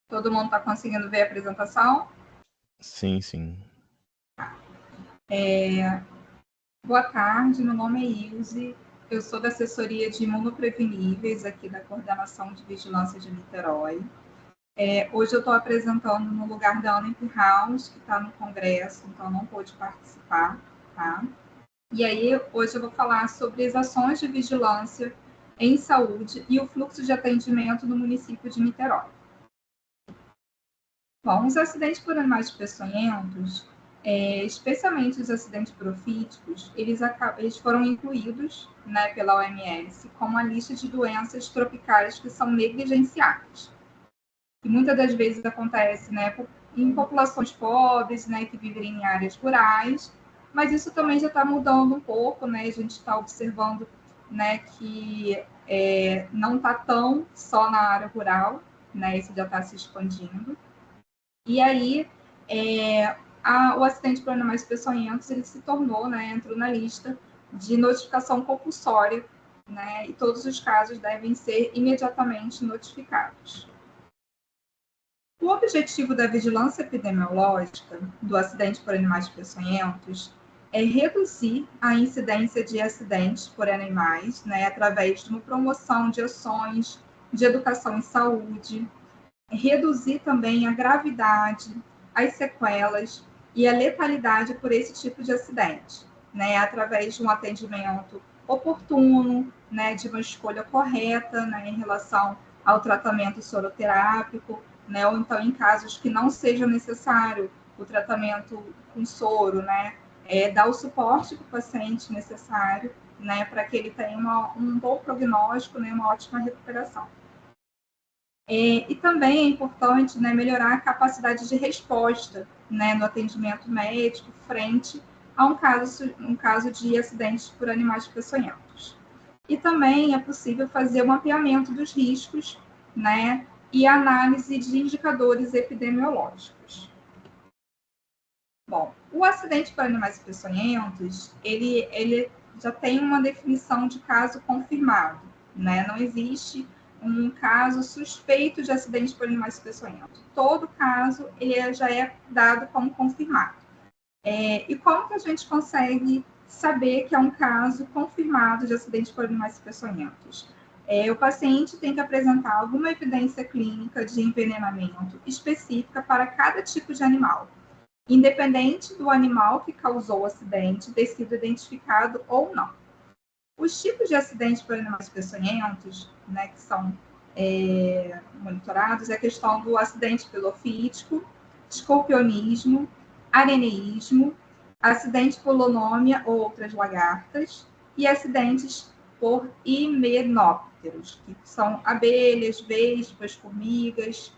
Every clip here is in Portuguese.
Todo mundo está conseguindo ver a apresentação? Sim, sim. Boa tarde, meu nome é Ilse, eu sou da assessoria de imunopreveníveis aqui da Coordenação de Vigilância de Niterói. Hoje eu estou apresentando no lugar da Ana House, que está no congresso, então não pôde participar, tá? E aí, hoje eu vou falar sobre as ações de vigilância em saúde e o fluxo de atendimento no município de Niterói. Bom, os acidentes por animais peçonhentos, especialmente os acidentes profíticos, eles foram incluídos, né, pela OMS como a lista de doenças tropicais que são negligenciadas. E muitas das vezes acontece, né, em populações pobres, né, que vivem em áreas rurais, mas isso também já está mudando um pouco, né, a gente está observando, né, que não está tão só na área rural, né, isso já está se expandindo. E aí, o acidente por animais peçonhentos, ele se tornou, né, entrou na lista de notificação compulsória, né, e todos os casos devem ser imediatamente notificados. O objetivo da vigilância epidemiológica do acidente por animais peçonhentos é reduzir a incidência de acidentes por animais, né, através de uma promoção de ações de educação em saúde, reduzir também a gravidade, as sequelas e a letalidade por esse tipo de acidente, né, através de um atendimento oportuno, né, de uma escolha correta, né, em relação ao tratamento soroterápico, né, ou então em casos que não seja necessário o tratamento com soro, né, dar o suporte para o paciente necessário, né, para que ele tenha um bom prognóstico, né, uma ótima recuperação. E também é importante, né, melhorar a capacidade de resposta, né, no atendimento médico frente a um caso de acidentes por animais peçonhentos. E também é possível fazer o mapeamento dos riscos, né, e análise de indicadores epidemiológicos. Bom, o acidente por animais peçonhentos, ele já tem uma definição de caso confirmado, né? Não existe um caso suspeito de acidente por animais peçonhentos. Todo caso, ele já é dado como confirmado. E como que a gente consegue saber que é um caso confirmado de acidente por animais peçonhentos? O paciente tem que apresentar alguma evidência clínica de envenenamento específica para cada tipo de animal, independente do animal que causou o acidente ter sido identificado ou não. Os tipos de acidentes por animais peçonhentos, né, que são monitorados, é a questão do acidente pilofítico, escorpionismo, areneísmo, acidente por lonômia ou outras lagartas, e acidentes por himenópteros, que são abelhas, vespas, formigas.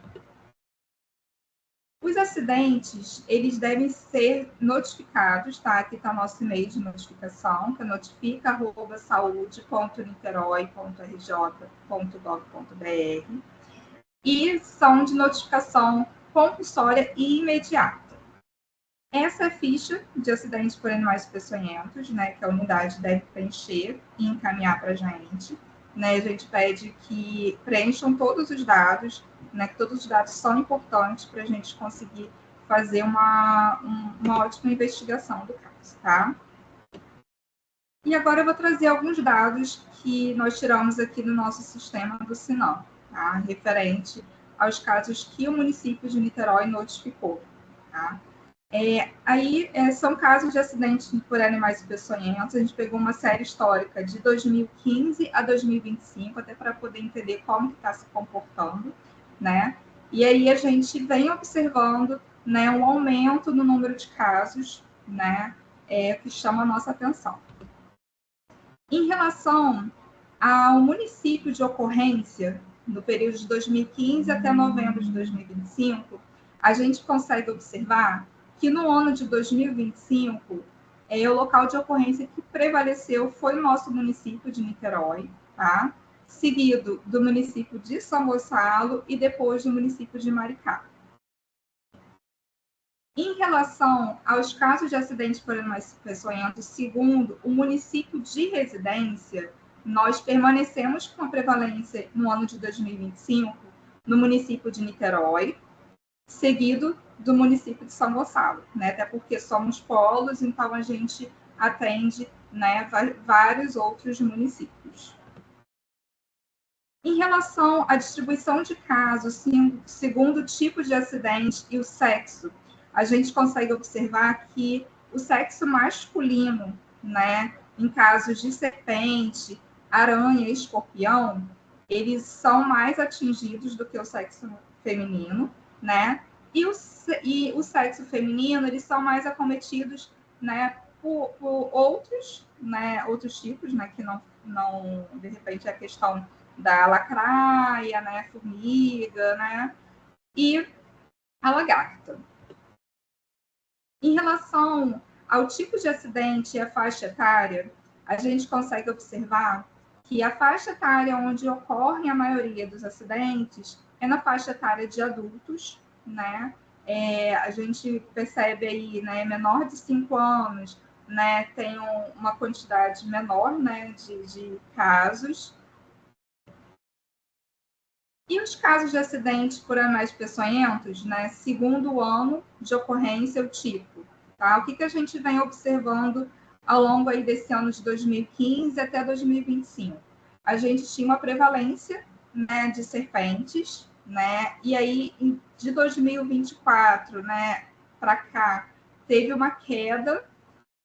Os acidentes, eles devem ser notificados, tá? Aqui está o nosso e-mail de notificação, que é notifica@saude.niterói.rj.gov.br, e são de notificação compulsória e imediata. Essa é a ficha de acidentes por animais peçonhentos, né, que a unidade deve preencher e encaminhar para a gente. Né? A gente pede que preencham todos os dados, né, que todos os dados são importantes para a gente conseguir fazer uma ótima investigação do caso, tá? E agora eu vou trazer alguns dados que nós tiramos aqui do nosso sistema do Sinam, tá? Referente aos casos que o município de Niterói notificou, tá? São casos de acidentes por animais peçonhentos. A gente pegou uma série histórica de 2015 a 2025, até para poder entender como está se comportando, né? E aí a gente vem observando, né, um aumento no número de casos, né, que chama a nossa atenção. Em relação ao município de ocorrência, no período de 2015 até novembro de 2025, a gente consegue observar que no ano de 2025, o local de ocorrência que prevaleceu foi o nosso município de Niterói, tá? Seguido do município de São Gonçalo e depois do município de Maricá. Em relação aos casos de acidentes por animais peçonhentos, segundo o município de residência, nós permanecemos com a prevalência no ano de 2025 no município de Niterói, seguido do município de São Gonçalo, né? Até porque somos polos, então a gente atende, né, vários outros municípios. Em relação à distribuição de casos, segundo o tipo de acidente e o sexo, a gente consegue observar que o sexo masculino, né, em casos de serpente, aranha e escorpião, eles são mais atingidos do que o sexo feminino, né? E o sexo feminino, eles são mais acometidos, né, por outros, né, outros tipos, né, que não de repente a questão da lacraia, né, formiga, né, e a lagarta. Em relação ao tipo de acidente e a faixa etária, a gente consegue observar que a faixa etária onde ocorre a maioria dos acidentes é na faixa etária de adultos, né? A gente percebe aí, né, menor de 5 anos, né, tem uma quantidade menor, né, de casos. E os casos de acidentes por animais peçonhentos, né, segundo o ano de ocorrência, o tipo, tá? O que a gente vem observando ao longo aí desse ano de 2015 até 2025? A gente tinha uma prevalência, né, de serpentes, né? E aí de 2024, né, para cá, teve uma queda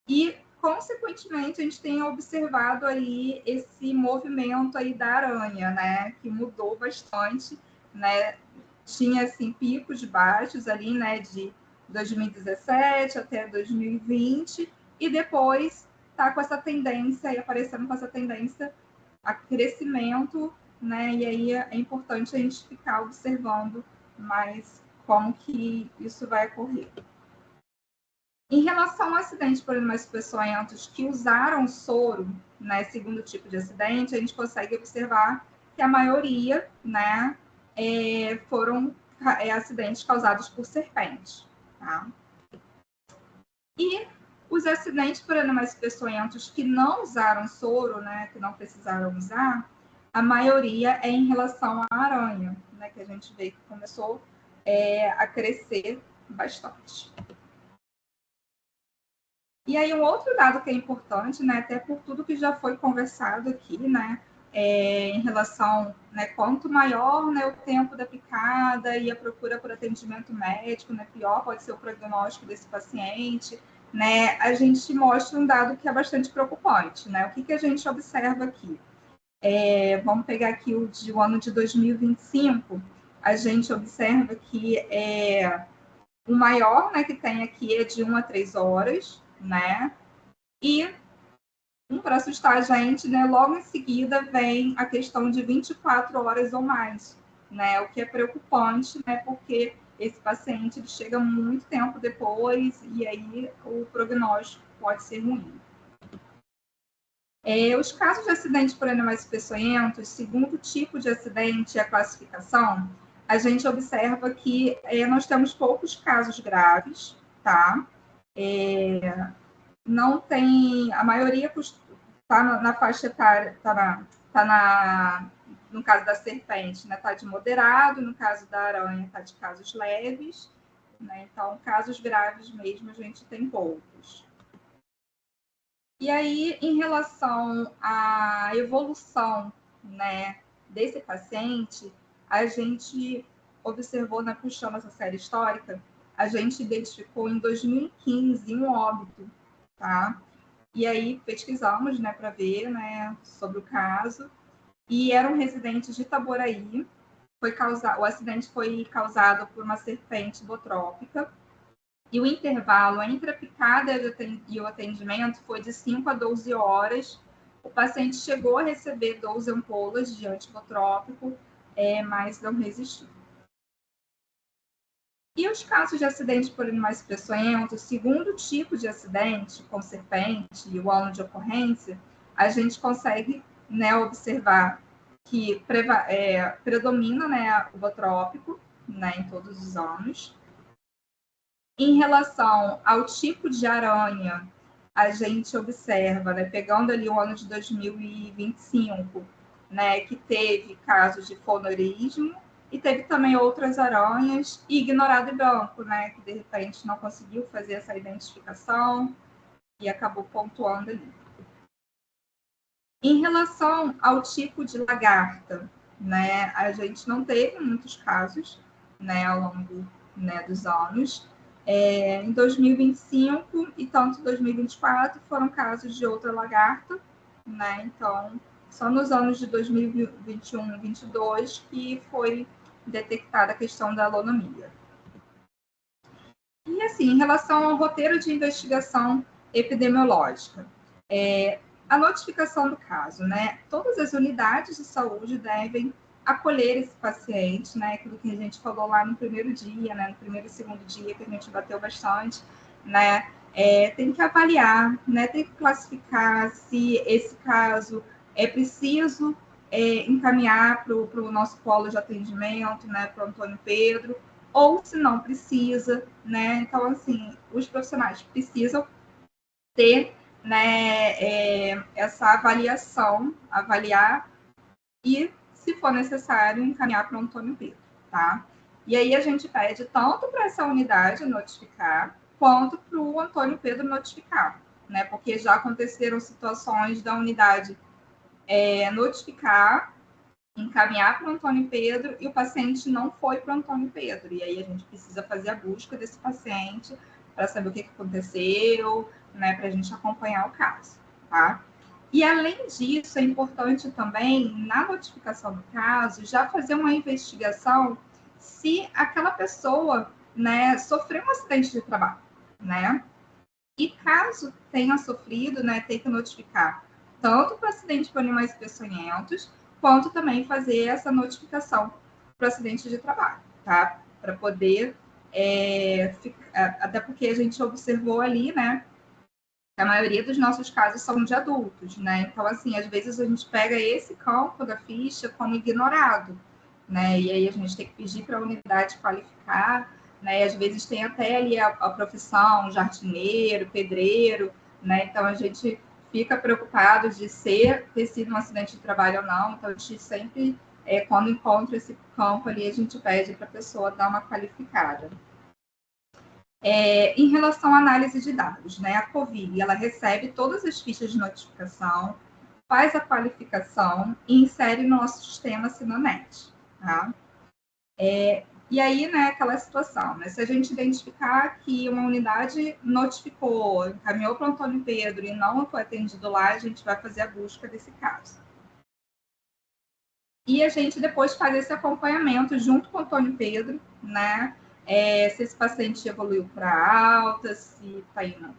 e consequentemente a gente tem observado aí esse movimento aí da aranha, né, que mudou bastante, né? Tinha assim picos baixos ali, né, de 2017 até 2020 e depois tá com essa tendência aí aparecendo com essa tendência a crescimento, né? E aí é importante a gente ficar observando mais como que isso vai ocorrer. Em relação a acidentes por animais peçonhentos que usaram soro, né, segundo tipo de acidente, a gente consegue observar que a maioria, né, foram acidentes causados por serpentes. Tá? E os acidentes por animais peçonhentos que não usaram soro, né, que não precisaram usar, a maioria é em relação à aranha, né, que a gente vê que começou a crescer bastante. E aí, um outro dado que é importante, né, até por tudo que já foi conversado aqui, né, em relação, né, quanto maior, né, o tempo da picada e a procura por atendimento médico, né, pior pode ser o prognóstico desse paciente, né, a gente mostra um dado que é bastante preocupante, né, o que a gente observa aqui? Vamos pegar aqui o ano de 2025, a gente observa que o maior, né, que tem aqui é de 1 a 3 horas, né? E para assustar a gente, né, logo em seguida vem a questão de 24 horas ou mais, né? O que é preocupante, né? Porque esse paciente ele chega muito tempo depois e aí o prognóstico pode ser ruim. Os casos de acidente por animais peçonhentos, segundo o tipo de acidente e a classificação, a gente observa que nós temos poucos casos graves, tá? Não tem, a maioria está na faixa etária, no caso da serpente, né, está de moderado, no caso da aranha está de casos leves, né, então casos graves mesmo a gente tem poucos. E aí, em relação à evolução, né, desse paciente, a gente observou, né, puxando essa série histórica, a gente identificou em 2015 um óbito, tá? E aí pesquisamos, né, para ver, né, sobre o caso. E era um residente de Itaboraí. O acidente foi causado por uma serpente botrópica. E o intervalo entre a picada e o atendimento foi de 5 a 12 horas. O paciente chegou a receber 12 ampolas de antibotrópico, mas não resistiu. E os casos de acidente por animais peçonhentos, segundo o tipo de acidente, com serpente e o ano de ocorrência, a gente consegue, né, observar que predomina, né, o botrópico, né, em todos os anos. Em relação ao tipo de aranha, a gente observa, né, pegando ali o ano de 2025, né, que teve casos de fonorismo E teve também outras aranhas, e ignorado e branco, né, que de repente não conseguiu fazer essa identificação e acabou pontuando ali. Em relação ao tipo de lagarta, né, a gente não teve muitos casos, né, ao longo, né, dos anos. Em 2025 e tanto 2024 foram casos de outra lagarta, né, então só nos anos de 2021 e 2022 que foi detectada a questão da alonomia. E assim, em relação ao roteiro de investigação epidemiológica, a notificação do caso, né? Todas as unidades de saúde devem acolher esse paciente, né? Aquilo que a gente falou lá no primeiro dia, né? No primeiro e segundo dia que a gente bateu bastante, né? Tem que avaliar, né? Tem que classificar se esse caso é preciso encaminhar para o nosso polo de atendimento, né? Para o Antônio Pedro, ou se não precisa, né? Então, assim, os profissionais precisam ter, né, essa avaliação, avaliar e, se for necessário, encaminhar para o Antônio Pedro, tá? E aí a gente pede tanto para essa unidade notificar, quanto para o Antônio Pedro notificar, né? Porque já aconteceram situações da unidade notificar, encaminhar para o Antônio Pedro e o paciente não foi para o Antônio Pedro. E aí a gente precisa fazer a busca desse paciente para saber o que aconteceu, né, para a gente acompanhar o caso, tá? E além disso, é importante também, na notificação do caso, já fazer uma investigação se aquela pessoa, né, sofreu um acidente de trabalho, né? E caso tenha sofrido, né, tem que notificar tanto para acidente por animais peçonhentos, quanto também fazer essa notificação para acidente de trabalho, tá? Para poder, até porque a gente observou ali, né, que a maioria dos nossos casos são de adultos, né? Então, assim, às vezes a gente pega esse campo da ficha como ignorado, né? E aí a gente tem que pedir para a unidade qualificar, né? E às vezes tem até ali a profissão, jardineiro, pedreiro, né? Então a gente fica preocupado de ter sido um acidente de trabalho ou não. Então a gente sempre, quando encontra esse campo ali, a gente pede para a pessoa dar uma qualificada. Em relação à análise de dados, né? A Covig, ela recebe todas as fichas de notificação, faz a qualificação e insere no nosso sistema Sinanet, tá? E aí, né, aquela situação, né? Se a gente identificar que uma unidade notificou, encaminhou para o Antônio Pedro e não foi atendido lá, a gente vai fazer a busca desse caso. E a gente depois faz esse acompanhamento junto com o Antônio Pedro, né? Se esse paciente evoluiu para alta, se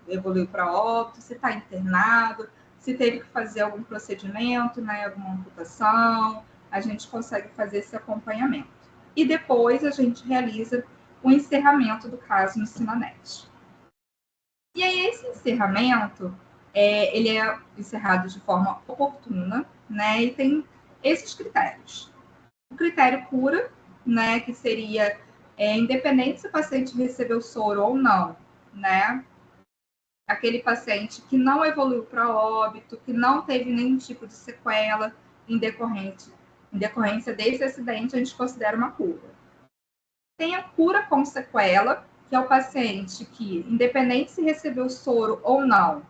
evoluiu para óbito, se está internado, se teve que fazer algum procedimento, né, alguma amputação, a gente consegue fazer esse acompanhamento. E depois a gente realiza o encerramento do caso no Sinanet. E aí esse encerramento, ele é encerrado de forma oportuna, né, e tem esses critérios. O critério cura, né, que seria independente se o paciente recebeu soro ou não, né? Aquele paciente que não evoluiu para óbito, que não teve nenhum tipo de sequela em decorrência desse acidente, a gente considera uma cura. Tem a cura com sequela, que é o paciente que, independente se recebeu soro ou não,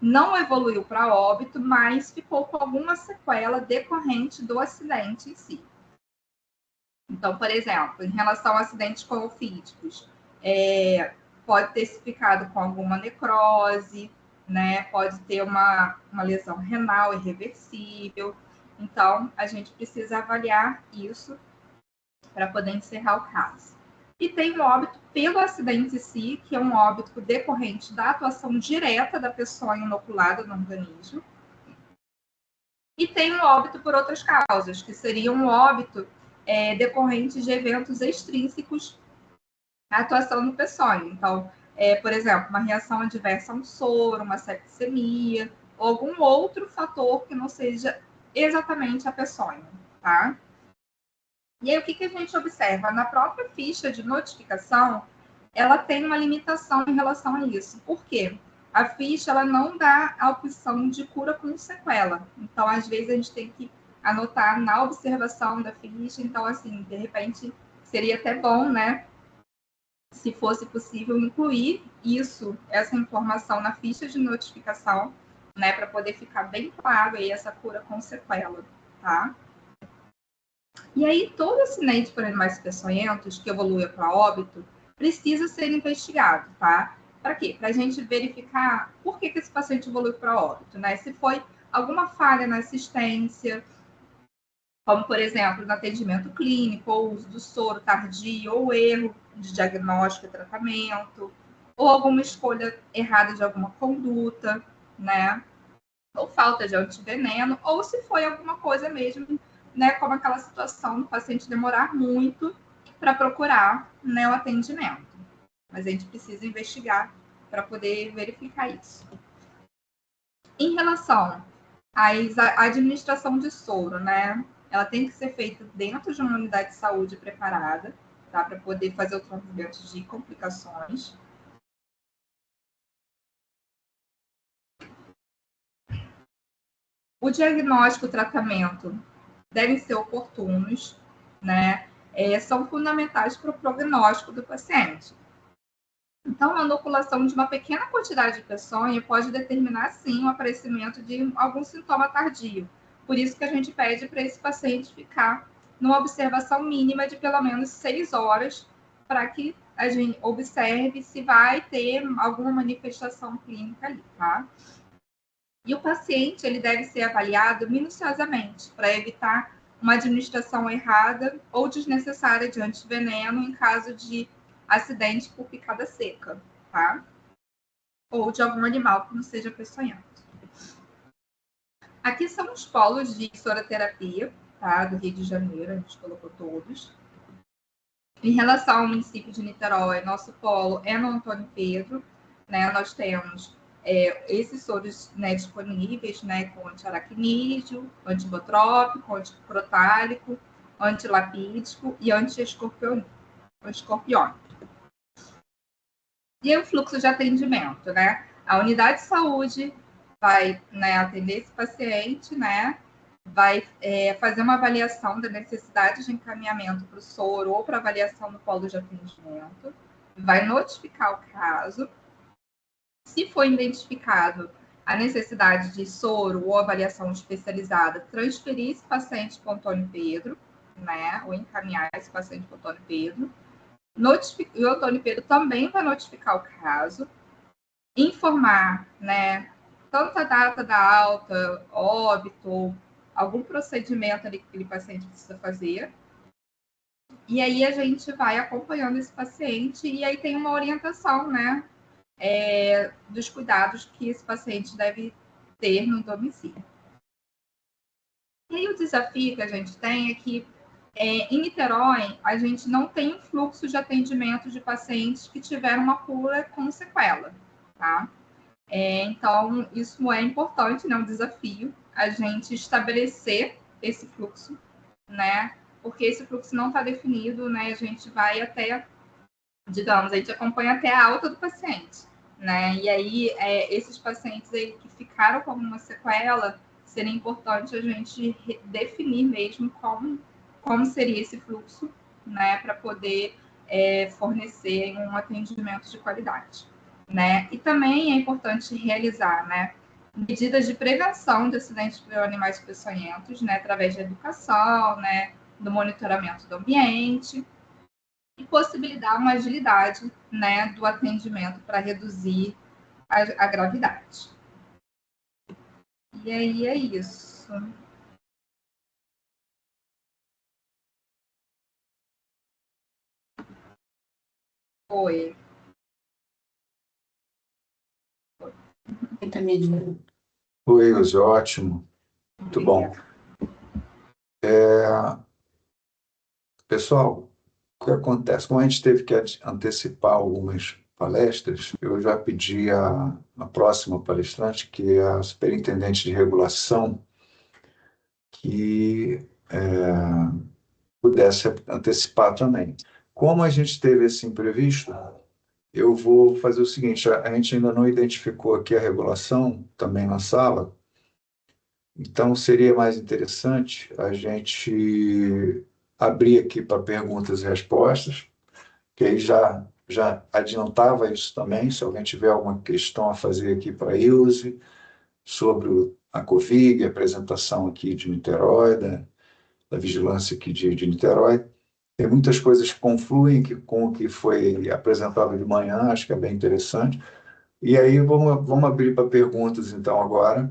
não evoluiu para óbito, mas ficou com alguma sequela decorrente do acidente em si. Então, por exemplo, em relação a acidentes colofídicos, pode ter ficado com alguma necrose, né? Pode ter uma lesão renal irreversível. Então, a gente precisa avaliar isso para poder encerrar o caso. E tem o óbito pelo acidente em si, que é um óbito decorrente da atuação direta da pessoa inoculada no organismo. E tem o óbito por outras causas, que seria um óbito decorrente de eventos extrínsecos à atuação do peçonho. Então, por exemplo, uma reação adversa a um soro, uma septicemia, ou algum outro fator que não seja exatamente a peçonha, tá? E aí, o que a gente observa? Na própria ficha de notificação, ela tem uma limitação em relação a isso. Por quê? A ficha ela não dá a opção de cura com sequela. Então, às vezes, a gente tem que anotar na observação da ficha. Então, assim, de repente, seria até bom, né, se fosse possível, incluir essa informação na ficha de notificação, né, para poder ficar bem claro aí essa cura com sequela, tá? E aí, todo acidente por animais peçonhentos que evolui para óbito precisa ser investigado, tá? Para quê? Para a gente verificar por que esse paciente evoluiu para óbito, né? Se foi alguma falha na assistência, como, por exemplo, no atendimento clínico, ou uso do soro tardio, ou erro de diagnóstico e tratamento, ou alguma escolha errada de alguma conduta, né? Ou falta de antiveneno, ou se foi alguma coisa mesmo, né, como aquela situação do paciente demorar muito para procurar, né, o atendimento. Mas a gente precisa investigar para poder verificar isso. Em relação à administração de soro, né, ela tem que ser feita dentro de uma unidade de saúde preparada, tá, para poder fazer o tratamento de complicações. O diagnóstico e o tratamento devem ser oportunos, né? São fundamentais para o prognóstico do paciente. Então, a inoculação de uma pequena quantidade de peçonha pode determinar, sim, o aparecimento de algum sintoma tardio. Por isso que a gente pede para esse paciente ficar numa observação mínima de pelo menos 6 horas, para que a gente observe se vai ter alguma manifestação clínica ali, tá? E o paciente ele deve ser avaliado minuciosamente para evitar uma administração errada ou desnecessária de antiveneno em caso de acidente por picada seca, tá? Ou de algum animal que não seja peçonhento. Aqui são os polos de soroterapia, tá? Do Rio de Janeiro, a gente colocou todos. Em relação ao município de Niterói, nosso polo é no Antônio Pedro, né? Nós temos esses soros, né, disponíveis, né, com antiaracnídeo, antibotrópico, antiprotálico, antilapídico e antiescorpiônico. E aí o fluxo de atendimento, né? A unidade de saúde vai, né, atender esse paciente, né? Vai fazer uma avaliação da necessidade de encaminhamento para o soro ou para avaliação no polo de atendimento, vai notificar o caso. Se for identificado a necessidade de soro ou avaliação especializada, transferir esse paciente para o Antônio Pedro, né, ou encaminhar esse paciente para o Antônio Pedro. E o Antônio Pedro também vai notificar o caso, informar, né, tanto a data da alta, óbito, algum procedimento ali que aquele paciente precisa fazer. E aí a gente vai acompanhando esse paciente e aí tem uma orientação, né, dos cuidados que esse paciente deve ter no domicílio. E aí o desafio que a gente tem é que em Niterói, a gente não tem um fluxo de atendimento de pacientes que tiveram uma cura com sequela, tá? Então, isso é importante, né? Um desafio a gente estabelecer esse fluxo, né? Porque esse fluxo não está definido, né? A gente vai até, digamos, a gente acompanha até a alta do paciente, né? E aí, esses pacientes aí que ficaram com uma sequela, seria importante a gente definir mesmo como seria esse fluxo, né? Para poder fornecer um atendimento de qualidade. Né? E também é importante realizar, né, medidas de prevenção de acidentes por animais peçonhentos, né, através da educação, né, do monitoramento do ambiente e possibilitar uma agilidade, né, do atendimento para reduzir a gravidade. E aí é isso. Oi. Oi, Ilse, ótimo. Muito bom. Pessoal, o que acontece? Como a gente teve que antecipar algumas palestras, eu já pedi a próxima palestrante, que é a superintendente de regulação, que pudesse antecipar também. Como a gente teve esse imprevisto, eu vou fazer o seguinte: a gente ainda não identificou aqui a regulação também na sala, Então, seria mais interessante a gente abrir aqui para perguntas e respostas, que aí já adiantava isso também. Se alguém tiver alguma questão a fazer aqui para a Ilse, sobre a Covid, a apresentação aqui de Niterói, da vigilância aqui de Niterói. Tem muitas coisas que confluem com o que foi apresentado de manhã, acho que é bem interessante. E aí vamos abrir para perguntas então agora,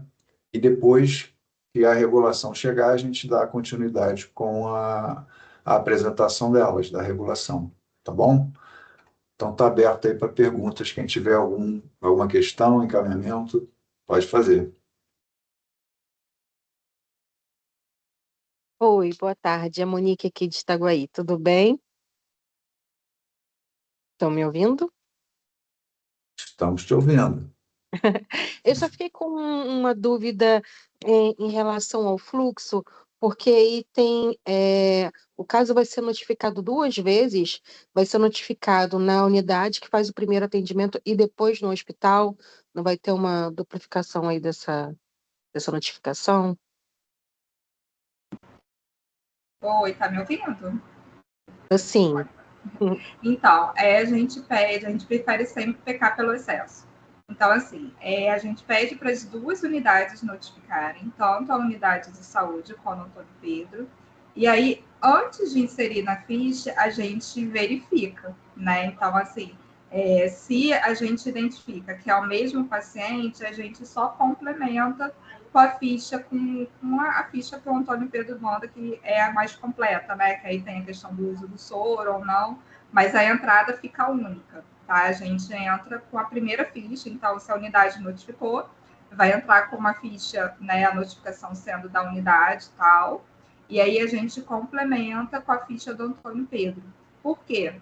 e depois que a regulação chegar, a gente dá continuidade com a apresentação delas, da regulação, tá bom? Então está aberto aí para perguntas, quem tiver alguma questão, encaminhamento, pode fazer. Oi, boa tarde. É a Monique aqui de Itaguaí. Tudo bem? Estão me ouvindo? Estamos te ouvindo. Eu só fiquei com uma dúvida em relação ao fluxo, porque aí tem o caso vai ser notificado duas vezes, vai ser notificado na unidade que faz o primeiro atendimento e depois no hospital. Não vai ter uma duplicação aí dessa notificação? Oi, tá me ouvindo? Assim, Então, a gente prefere sempre pecar pelo excesso. Então, assim, a gente pede para as duas unidades notificarem, tanto a unidade de saúde como o Antônio Pedro. E aí, antes de inserir na ficha, a gente verifica, né? Então, assim, se a gente identifica que é o mesmo paciente, a gente só complementa com a ficha, com a ficha que o Antônio Pedro manda, que é a mais completa, né? Que aí tem a questão do uso do soro ou não, mas a entrada fica única, tá? A gente entra com a primeira ficha, então se a unidade notificou, vai entrar com uma ficha, né, a notificação sendo da unidade e tal, e aí a gente complementa com a ficha do Antônio Pedro. Por quê?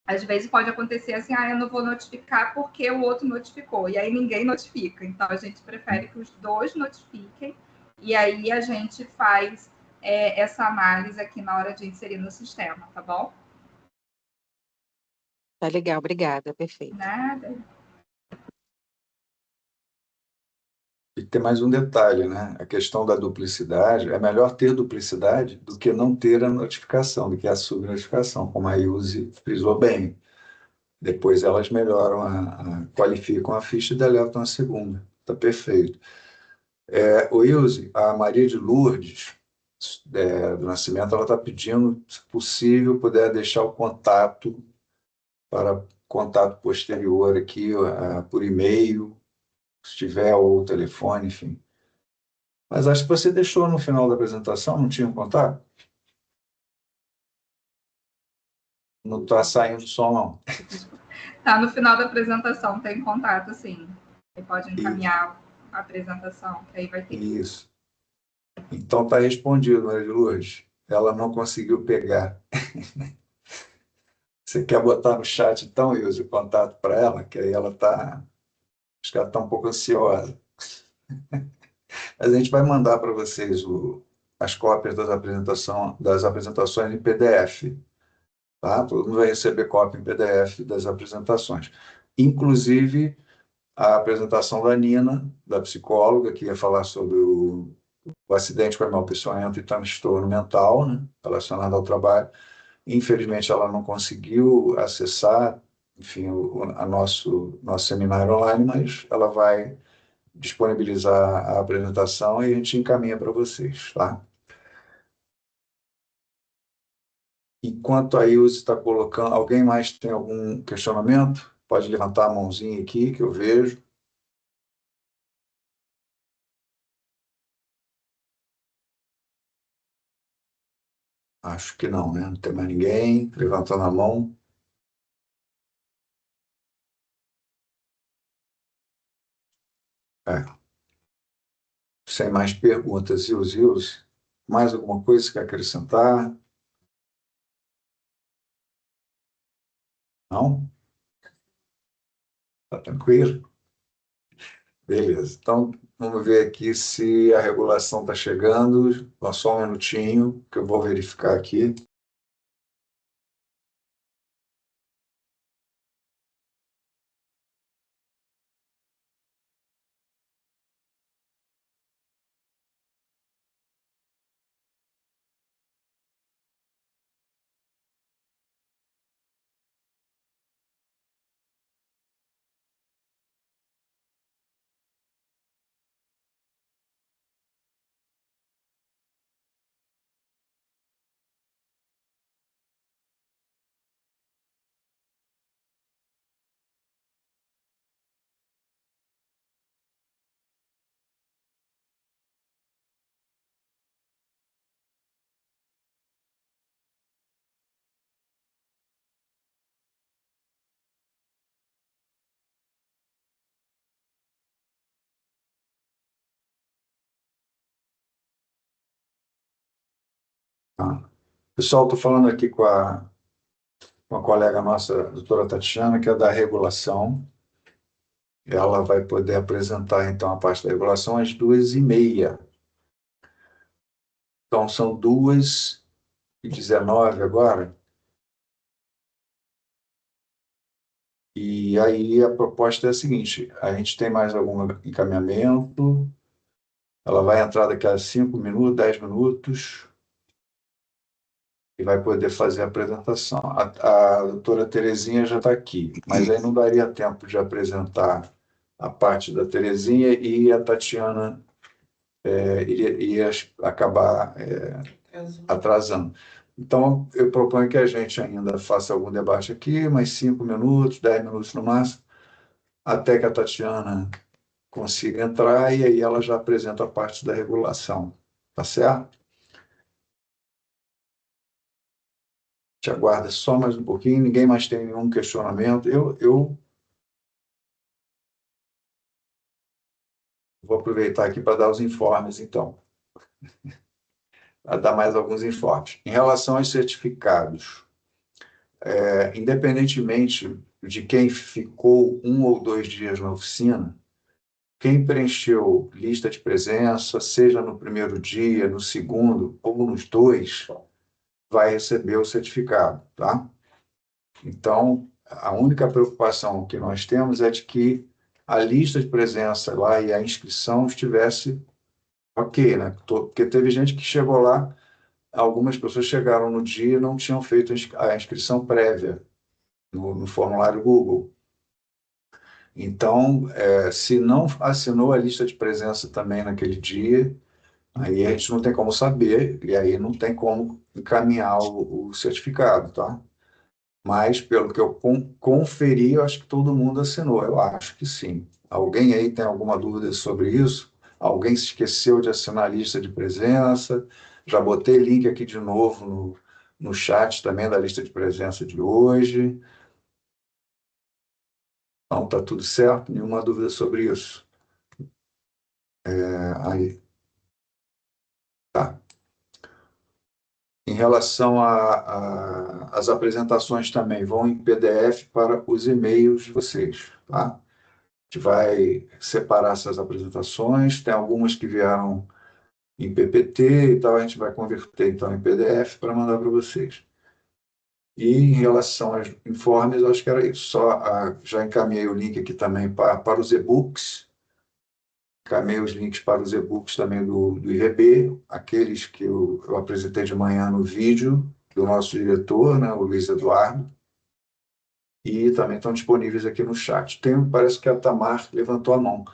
Às vezes pode acontecer assim, eu não vou notificar porque o outro notificou, e aí ninguém notifica. Então a gente prefere que os dois notifiquem, e aí a gente faz essa análise aqui na hora de inserir no sistema, tá bom? tá legal, obrigada, perfeito. Nada. E tem mais um detalhe, né? A questão da duplicidade, é melhor ter duplicidade do que não ter a notificação, do que a subnotificação, como a Ilse frisou bem. Depois elas melhoram, qualificam a ficha e deletam a segunda. Está perfeito. O Ilse, a Maria de Lourdes, do Nascimento, ela está pedindo, se possível, puder deixar o contato para contato posterior aqui, por e-mail, se tiver, ou telefone, enfim. Mas acho que você deixou no final da apresentação, não tinha um contato? Não está saindo som, não. Tá no final da apresentação, tem contato, sim. Você pode Isso. encaminhar a apresentação, que aí vai ter. Isso. Então está respondido, Maria de Lourdes. Ela não conseguiu pegar. Você quer botar no chat, então, Ilse, o contato para ela, que aí ela está. Acho que ela está um pouco ansiosa. Mas a gente vai mandar para vocês as cópias das apresentações em PDF. Tá? Todo mundo vai receber cópia em PDF das apresentações. Inclusive a apresentação da Nina, da psicóloga, que ia falar sobre o acidente com amaldiçoamento e transtorno mental, né, relacionado ao trabalho. Infelizmente, ela não conseguiu acessar, enfim, nosso seminário online, mas ela vai disponibilizar a apresentação e a gente encaminha para vocês, tá? Enquanto a Ilse está colocando, alguém mais tem algum questionamento? Pode levantar a mãozinha aqui, que eu vejo. Acho que não, né? Não tem mais ninguém levantando a mão. É. Sem mais perguntas, Ilse, mais alguma coisa que quer acrescentar? Não? Tá tranquilo? Beleza. Então, vamos ver aqui se a regulação está chegando. Só um minutinho, que eu vou verificar aqui. Tá? Pessoal, estou falando aqui com uma colega nossa, a doutora Tatiana, que é da regulação. Ela vai poder apresentar, então, a parte da regulação às 2h30. Então, são 2h19 agora. E aí a proposta é a seguinte: a gente tem mais algum encaminhamento? Ela vai entrar daqui a 5 minutos, 10 minutos, e vai poder fazer a apresentação. A doutora Terezinha já está aqui, mas aí não daria tempo de apresentar a parte da Terezinha e a Tatiana iria acabar atrasando. Então, eu proponho que a gente ainda faça algum debate aqui, mais 5 minutos, 10 minutos no máximo, até que a Tatiana consiga entrar e aí ela já apresenta a parte da regulação. Tá certo? Te aguarda só mais um pouquinho, ninguém mais tem nenhum questionamento. Eu vou aproveitar aqui para dar os informes, então. Para dar mais alguns informes. Em relação aos certificados, independentemente de quem ficou 1 ou 2 dias na oficina, quem preencheu lista de presença, seja no primeiro dia, no segundo ou nos 2, vai receber o certificado, tá? Então, a única preocupação que nós temos é de que a lista de presença lá e a inscrição estivesse ok, né? Porque teve gente que chegou lá, algumas pessoas chegaram no dia e não tinham feito a inscrição prévia no formulário Google. Então, se não assinou a lista de presença também naquele dia, aí a gente não tem como saber, e aí não tem como encaminhar o certificado, tá? Mas, pelo que eu conferi, eu acho que todo mundo assinou. Eu acho que sim. Alguém aí tem alguma dúvida sobre isso? Alguém se esqueceu de assinar a lista de presença? Já botei link aqui de novo no chat também da lista de presença de hoje. Então, está tudo certo? Nenhuma dúvida sobre isso? Aí, tá. Em relação às apresentações também, vão em PDF para os e-mails de vocês, tá? A gente vai separar essas apresentações, tem algumas que vieram em PPT e tal, a gente vai converter então em PDF para mandar para vocês. E em relação aos informes, eu acho que era isso. Já encaminhei o link aqui também para os e-books, encaminhei os links para os e-books também do IRB, aqueles que eu apresentei de manhã no vídeo do nosso diretor, né, o Luiz Eduardo, e também estão disponíveis aqui no chat. Parece que a Tamar levantou a mão.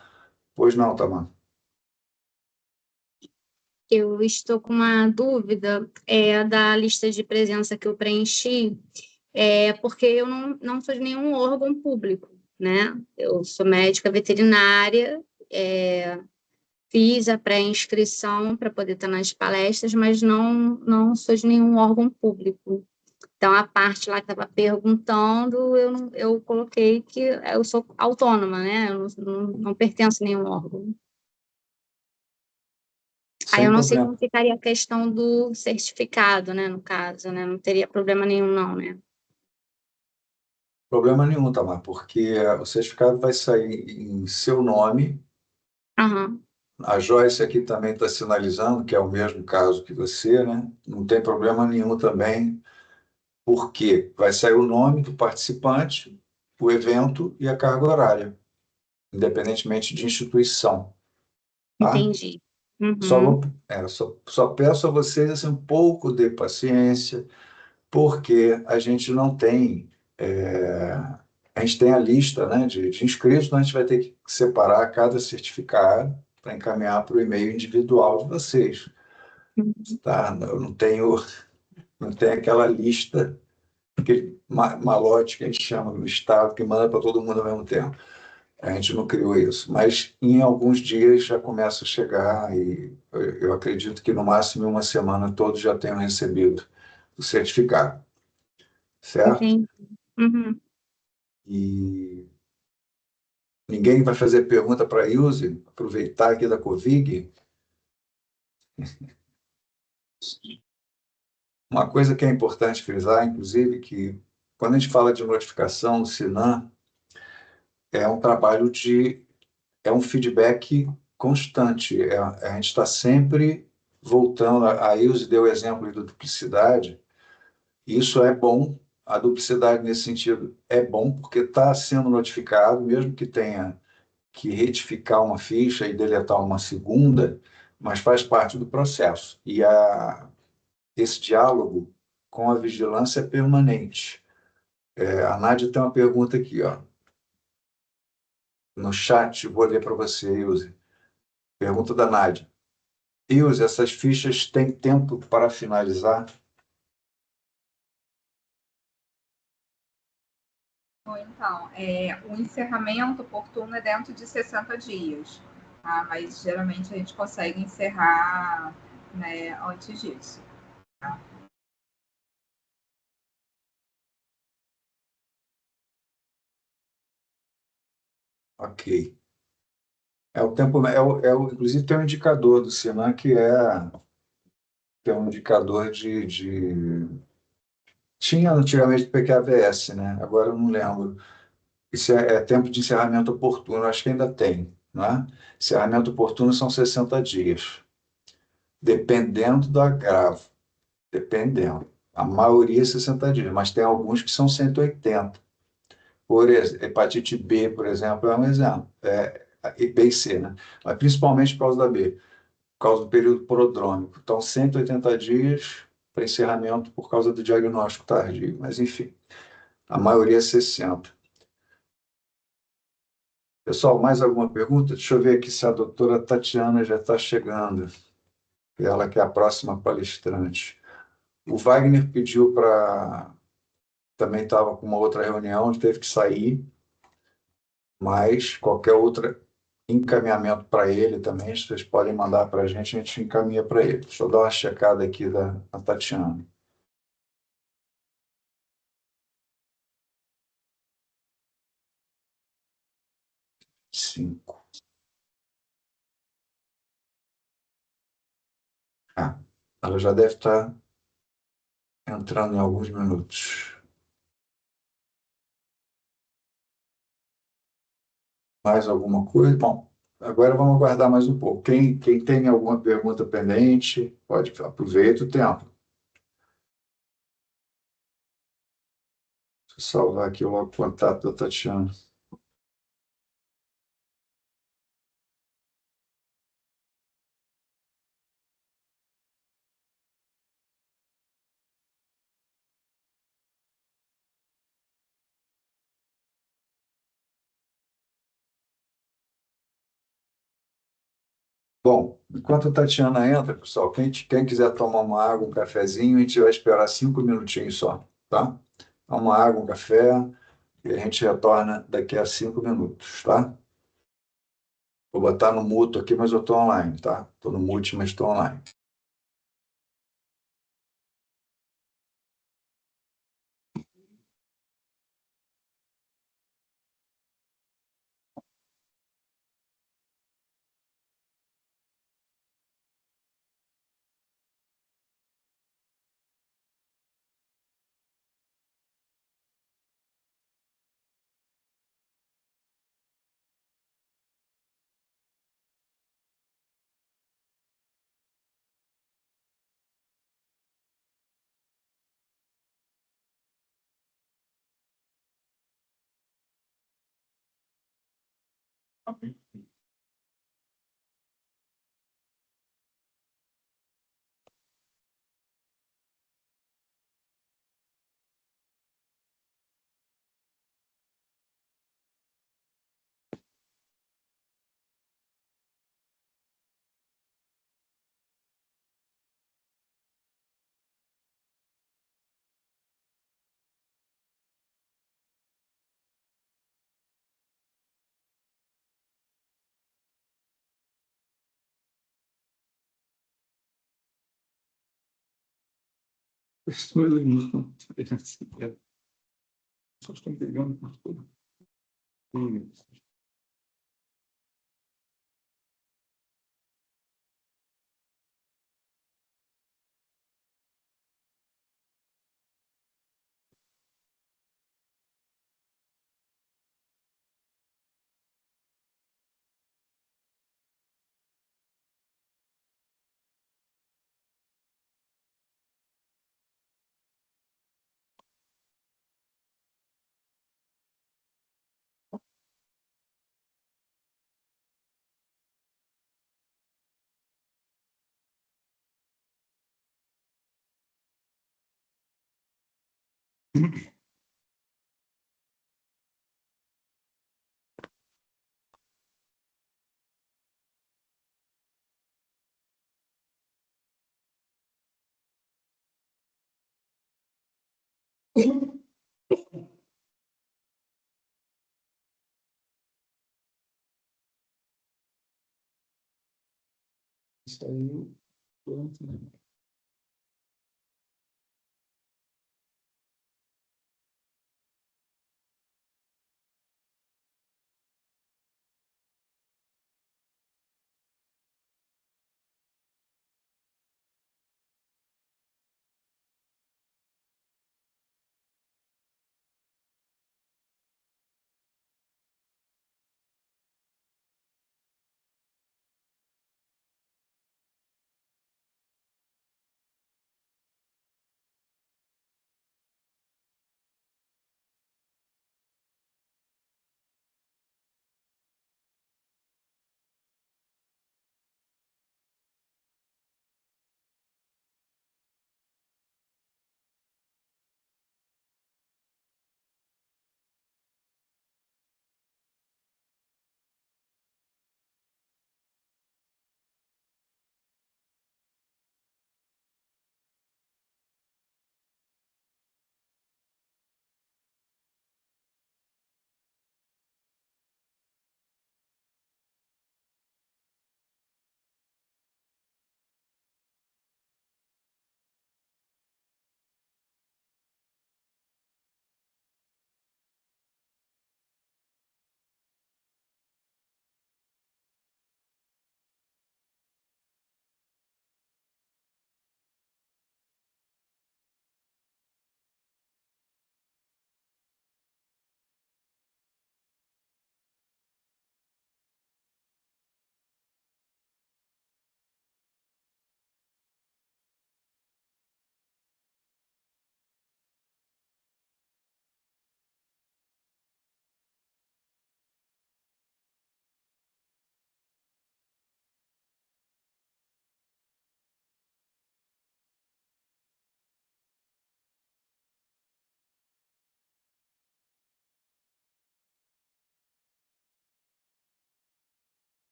Pois não, Tamar? Eu estou com uma dúvida da lista de presença que eu preenchi, porque eu não sou de nenhum órgão público, né? Eu sou médica veterinária, fiz a pré-inscrição para poder estar nas palestras, mas não sou de nenhum órgão público. Então, a parte lá que estava perguntando, eu coloquei que eu sou autônoma, né? Eu não pertenço a nenhum órgão. Aí eu não sei como ficaria a questão do certificado, né, no caso, né? Não teria problema nenhum, não, né? Problema nenhum, Tamar, porque o certificado vai sair em seu nome. Aham. A Joyce aqui também está sinalizando que é o mesmo caso que você, né? Não tem problema nenhum também, porque vai sair o nome do participante, o evento e a carga horária, independentemente de instituição, tá? Entendi. Só, Uhum. só peço a vocês assim, um pouco de paciência, porque a gente não tem, a gente tem a lista, né, de inscritos, então a gente vai ter que separar cada certificado para encaminhar para o e-mail individual de vocês, tá? Eu não tenho aquela lista, aquele malote que a gente chama no Estado, que manda para todo mundo ao mesmo tempo. A gente não criou isso, mas em alguns dias já começa a chegar e eu acredito que no máximo em uma semana todos já tenham recebido o certificado, certo? Entendi. Uhum. E ninguém vai fazer pergunta para a Ilse, aproveitar aqui da Covid? Uma coisa que é importante frisar, inclusive, que quando a gente fala de notificação, o Sinan é um trabalho é um feedback constante. A gente está sempre voltando. A Ilse deu o exemplo da duplicidade. Isso é bom. A duplicidade, nesse sentido, é bom porque está sendo notificado, mesmo que tenha que retificar uma ficha e deletar uma segunda, mas faz parte do processo. Esse diálogo com a vigilância é permanente. A Nádia tem uma pergunta aqui, ó, no chat, vou ler para você, Ilse. Pergunta da Nádia. Ilse, essas fichas têm tempo para finalizar? Ou então, o encerramento oportuno é dentro de 60 dias, tá? Mas geralmente a gente consegue encerrar, né, antes disso. Tá? Ok. O tempo, inclusive tem um indicador do Sinan que é um indicador tinha antigamente do PQAVS, né? Agora eu não lembro. Isso é tempo de encerramento oportuno, acho que ainda tem, não é? Encerramento oportuno são 60 dias, dependendo do agravo, dependendo. A maioria é 60 dias, mas tem alguns que são 180. Hepatite B, por exemplo, é um exemplo. E B e C, né? Mas principalmente por causa da B, por causa do período prodrômico. Então, 180 dias para encerramento por causa do diagnóstico tardio. Mas, enfim, a maioria é 60. Pessoal, mais alguma pergunta? Deixa eu ver aqui se a doutora Tatiana já está chegando. Ela que é a próxima palestrante. O Wagner pediu para... Também estava com uma outra reunião, ele teve que sair, mas qualquer outro encaminhamento para ele também, vocês podem mandar para a gente encaminha para ele. Deixa eu dar uma checada aqui da Tatiana. 5. Ah, ela já deve estar entrando em alguns minutos. Mais alguma coisa? Bom, agora vamos aguardar mais um pouco. Quem tem alguma pergunta pendente, pode aproveitar o tempo. Deixa eu salvar aqui o contato da Tatiana. Bom, enquanto a Tatiana entra, pessoal, quem quiser tomar uma água, um cafezinho, a gente vai esperar 5 minutinhos só, tá? Uma água, um café, e a gente retorna daqui a 5 minutos, tá? Vou botar no mudo aqui, mas eu estou online, tá? Estou no mute, mas estou online. Estou não só estão pegando por tudo. Isso aí, pronto, né?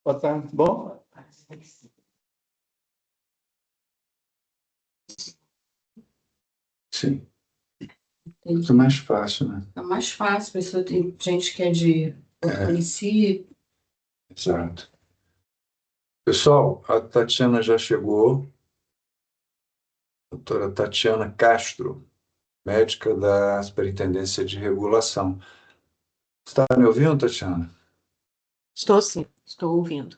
Boa tarde, bom? Sim, Entendi. fica mais fácil, né? É mais fácil, a pessoa tem gente que é de outro município. Exato. Pessoal, a Tatiana já chegou, doutora Tatiana Castro, médica da Superintendência de Regulação. Você está me ouvindo, Tatiana? Estou sim, estou ouvindo.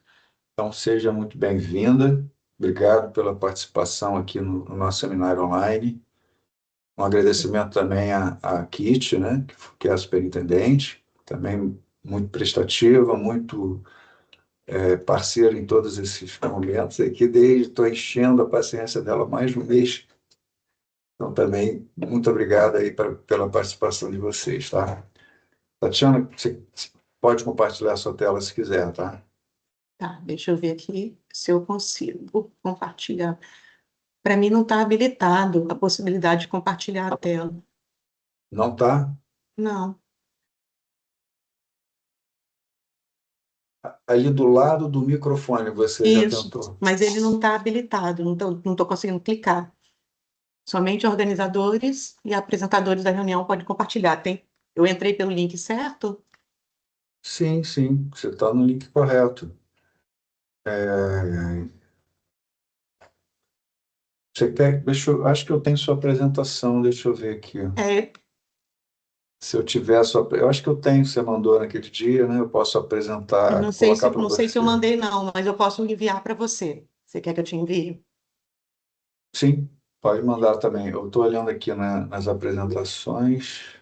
Então, seja muito bem-vinda. Obrigado pela participação aqui no nosso seminário online. Um agradecimento também à Kit, né, que é a superintendente, também muito prestativa, muito parceira em todos esses momentos aqui, desde estou enchendo a paciência dela mais de um mês. Então, também, muito obrigado aí pela participação de vocês, tá? Tatiana, você pode compartilhar a sua tela se quiser, tá? Tá, deixa eu ver aqui se eu consigo compartilhar. Para mim não está habilitado a possibilidade de compartilhar a tela. Não tá? Não. Ali do lado do microfone você já Isso, tentou. mas ele não está habilitado, não tô conseguindo clicar. Somente organizadores e apresentadores da reunião podem compartilhar. Eu entrei pelo link certo? Sim, sim, você está no link correto. É, Você quer? Acho que eu tenho sua apresentação, deixa eu ver aqui. É, Se eu tiver a sua. Eu acho que eu tenho, você mandou naquele dia, né? Eu posso eu apresentar, colocar para não sei se eu você. mandei, não, mas eu posso enviar para você. Você quer que eu te envie? Sim, pode mandar também. Eu estou olhando aqui nas apresentações.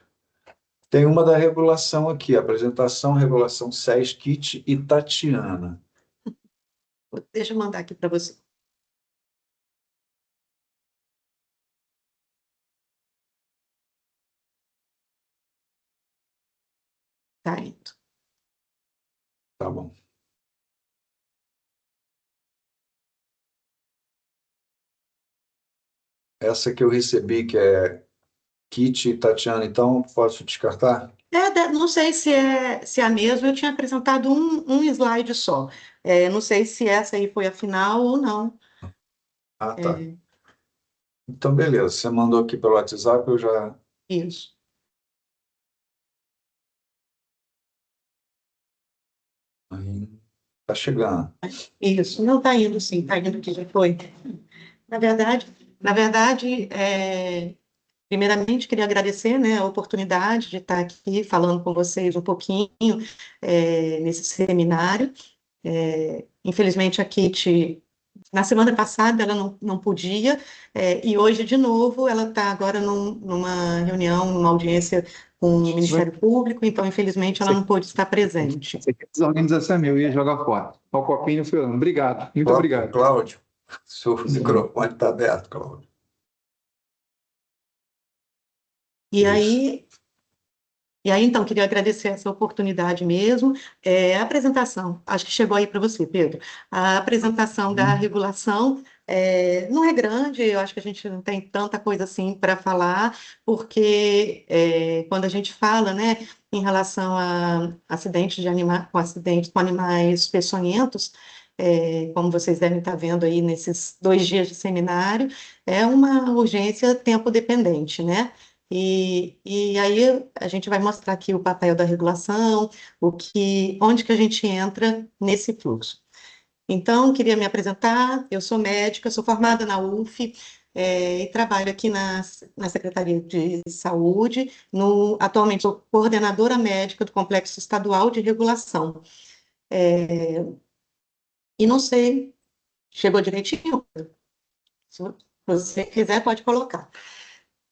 Tem uma da regulação aqui, apresentação, regulação SES, Kit e Tatiana. Deixa eu mandar aqui para você. Tá indo. Tá bom. Essa que eu recebi, que é Kit e Tatiana, então posso descartar? Não sei se é a mesma, eu tinha apresentado um slide só. Não sei se essa aí foi a final ou não. Ah, tá. É, Então, beleza. Você mandou aqui pelo WhatsApp, eu já. isso. Aí, tá chegando. Isso, não está indo, sim, está indo que já foi. Na verdade, primeiramente queria agradecer, né, a oportunidade de estar aqui falando com vocês um pouquinho nesse seminário. Infelizmente, a Kate, na semana passada, ela não podia, e hoje, de novo, ela está agora numa reunião, numa audiência com o Ministério Público, então, infelizmente, ela não pôde estar presente. Desorganização é meu, eu ia jogar fora. O copinho foi. Obrigado, muito obrigado. Cláudio, seu microfone está aberto, Cláudio. E Isso. aí, então, queria agradecer essa oportunidade mesmo. A apresentação, acho que chegou aí para você, Pedro. A apresentação da regulação não é grande, eu acho que a gente não tem tanta coisa assim para falar, porque quando a gente fala, né, em relação a acidentes com animais peçonhentos, como vocês devem estar vendo aí nesses 2 dias de seminário, é uma urgência tempo dependente, né? E aí a gente vai mostrar aqui o papel da regulação, onde que a gente entra nesse fluxo. Então, queria me apresentar, eu sou médica, sou formada na UF, e trabalho aqui na Secretaria de Saúde, atualmente sou coordenadora médica do Complexo Estadual de Regulação. E não sei, chegou direitinho? Se você quiser, pode colocar.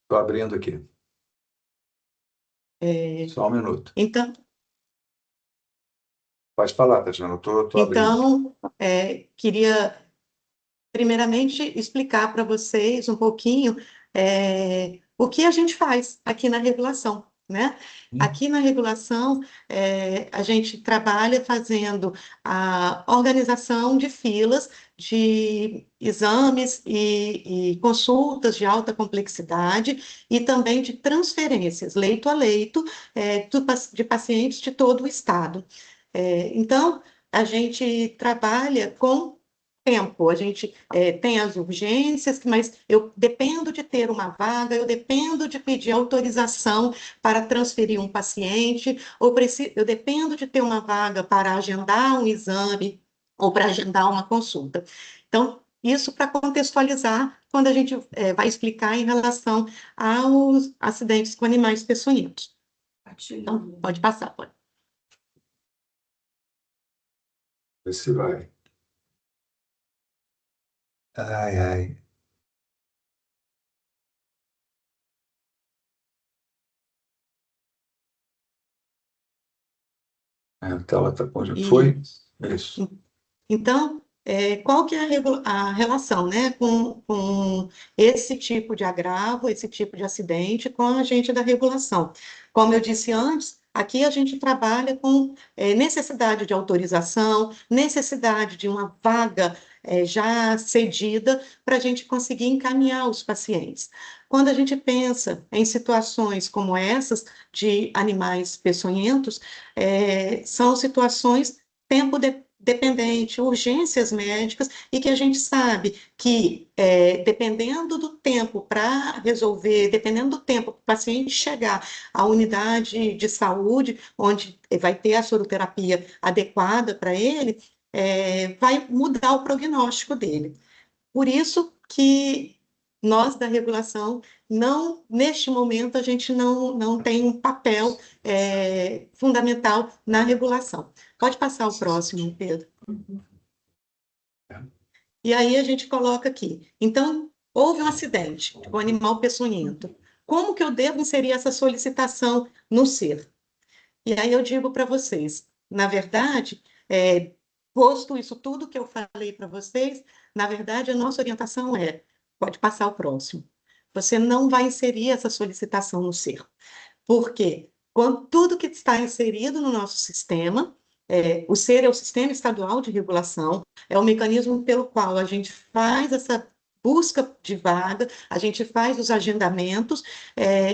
Estou abrindo aqui. Só um minuto. Então, Pode falar, Tatiana, eu estou abrindo. Então, queria primeiramente explicar para vocês um pouquinho o que a gente faz aqui na regulação, né? Aqui na regulação, a gente trabalha fazendo a organização de filas de exames e consultas de alta complexidade e também de transferências, leito a leito, de pacientes de todo o estado. Então, a gente trabalha com tempo, a gente tem as urgências, mas eu dependo de ter uma vaga, eu dependo de pedir autorização para transferir um paciente, eu dependo de ter uma vaga para agendar um exame ou para agendar uma consulta. Então, isso para contextualizar quando a gente vai explicar em relação aos acidentes com animais peçonhentos. Então, pode passar, pode. Vê se vai. Ai, ai. A tela está com. Já foi? Isso. Então, qual que é a relação, né, com esse tipo de agravo, esse tipo de acidente com a agente da regulação? Como eu disse antes, aqui a gente trabalha com necessidade de autorização, necessidade de uma vaga já cedida para a gente conseguir encaminhar os pacientes. Quando a gente pensa em situações como essas de animais peçonhentos, são situações tempo dependente, urgências médicas, e que a gente sabe que, dependendo do tempo para resolver, dependendo do tempo para o paciente chegar à unidade de saúde, onde vai ter a soroterapia adequada para ele, vai mudar o prognóstico dele. Por isso que nós da regulação, não, neste momento, a gente não tem um papel fundamental na regulação. Pode passar o próximo, Pedro. E aí a gente coloca aqui. Então, houve um acidente, o animal peçonhento. Como que eu devo inserir essa solicitação no ser? E aí eu digo para vocês, na verdade, posto isso tudo que eu falei para vocês, na verdade, a nossa orientação pode passar o próximo. Você não vai inserir essa solicitação no ser. Por quê? Quando tudo que está inserido no nosso sistema, o ser é o Sistema Estadual de Regulação, é o mecanismo pelo qual a gente faz essa busca de vaga, a gente faz os agendamentos,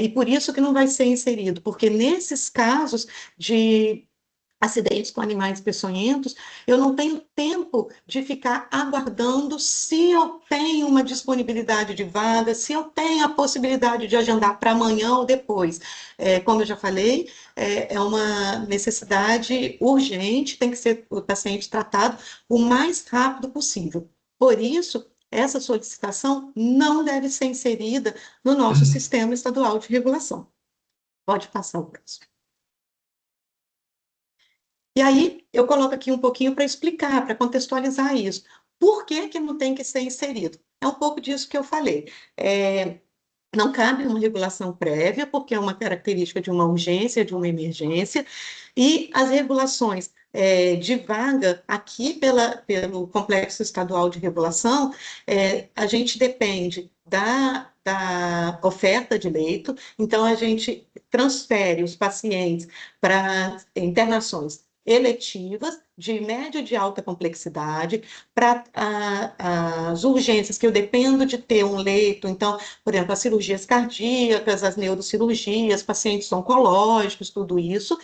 e por isso que não vai ser inserido, porque nesses casos de acidentes com animais peçonhentos, eu não tenho tempo de ficar aguardando se eu tenho uma disponibilidade de vaga, se eu tenho a possibilidade de agendar para amanhã ou depois. Como eu já falei, é uma necessidade urgente, tem que ser o paciente tratado o mais rápido possível. Por isso, essa solicitação não deve ser inserida no nosso Sistema Estadual de Regulação. Pode passar o próximo. E aí, eu coloco aqui um pouquinho para explicar, para contextualizar isso. Por que que não tem que ser inserido? É um pouco disso que eu falei. Não cabe uma regulação prévia, porque é uma característica de uma urgência, de uma emergência, e as regulações de vaga aqui pelo Complexo Estadual de Regulação, a gente depende da oferta de leito, então a gente transfere os pacientes para internações eletivas, de média e de alta complexidade, para as urgências, que eu dependo de ter um leito, então, por exemplo, as cirurgias cardíacas, as neurocirurgias, pacientes oncológicos, tudo isso,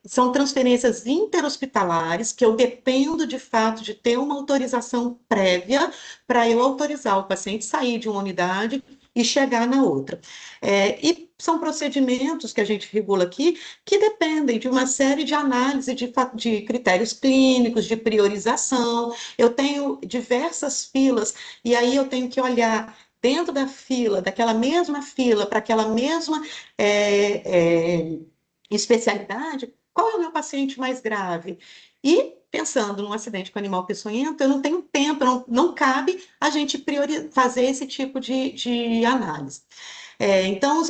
são transferências interhospitalares, que eu dependo, de fato, de ter uma autorização prévia para eu autorizar o paciente sair de uma unidade e chegar na outra. E são procedimentos que a gente regula aqui que dependem de uma série de análises de critérios clínicos, de priorização. Eu tenho diversas filas, e aí eu tenho que olhar dentro da fila, daquela mesma fila, para aquela mesma especialidade, qual é o meu paciente mais grave? E, pensando num acidente com animal peçonhento, eu não tenho tempo, não cabe a gente fazer esse tipo de análise. Então,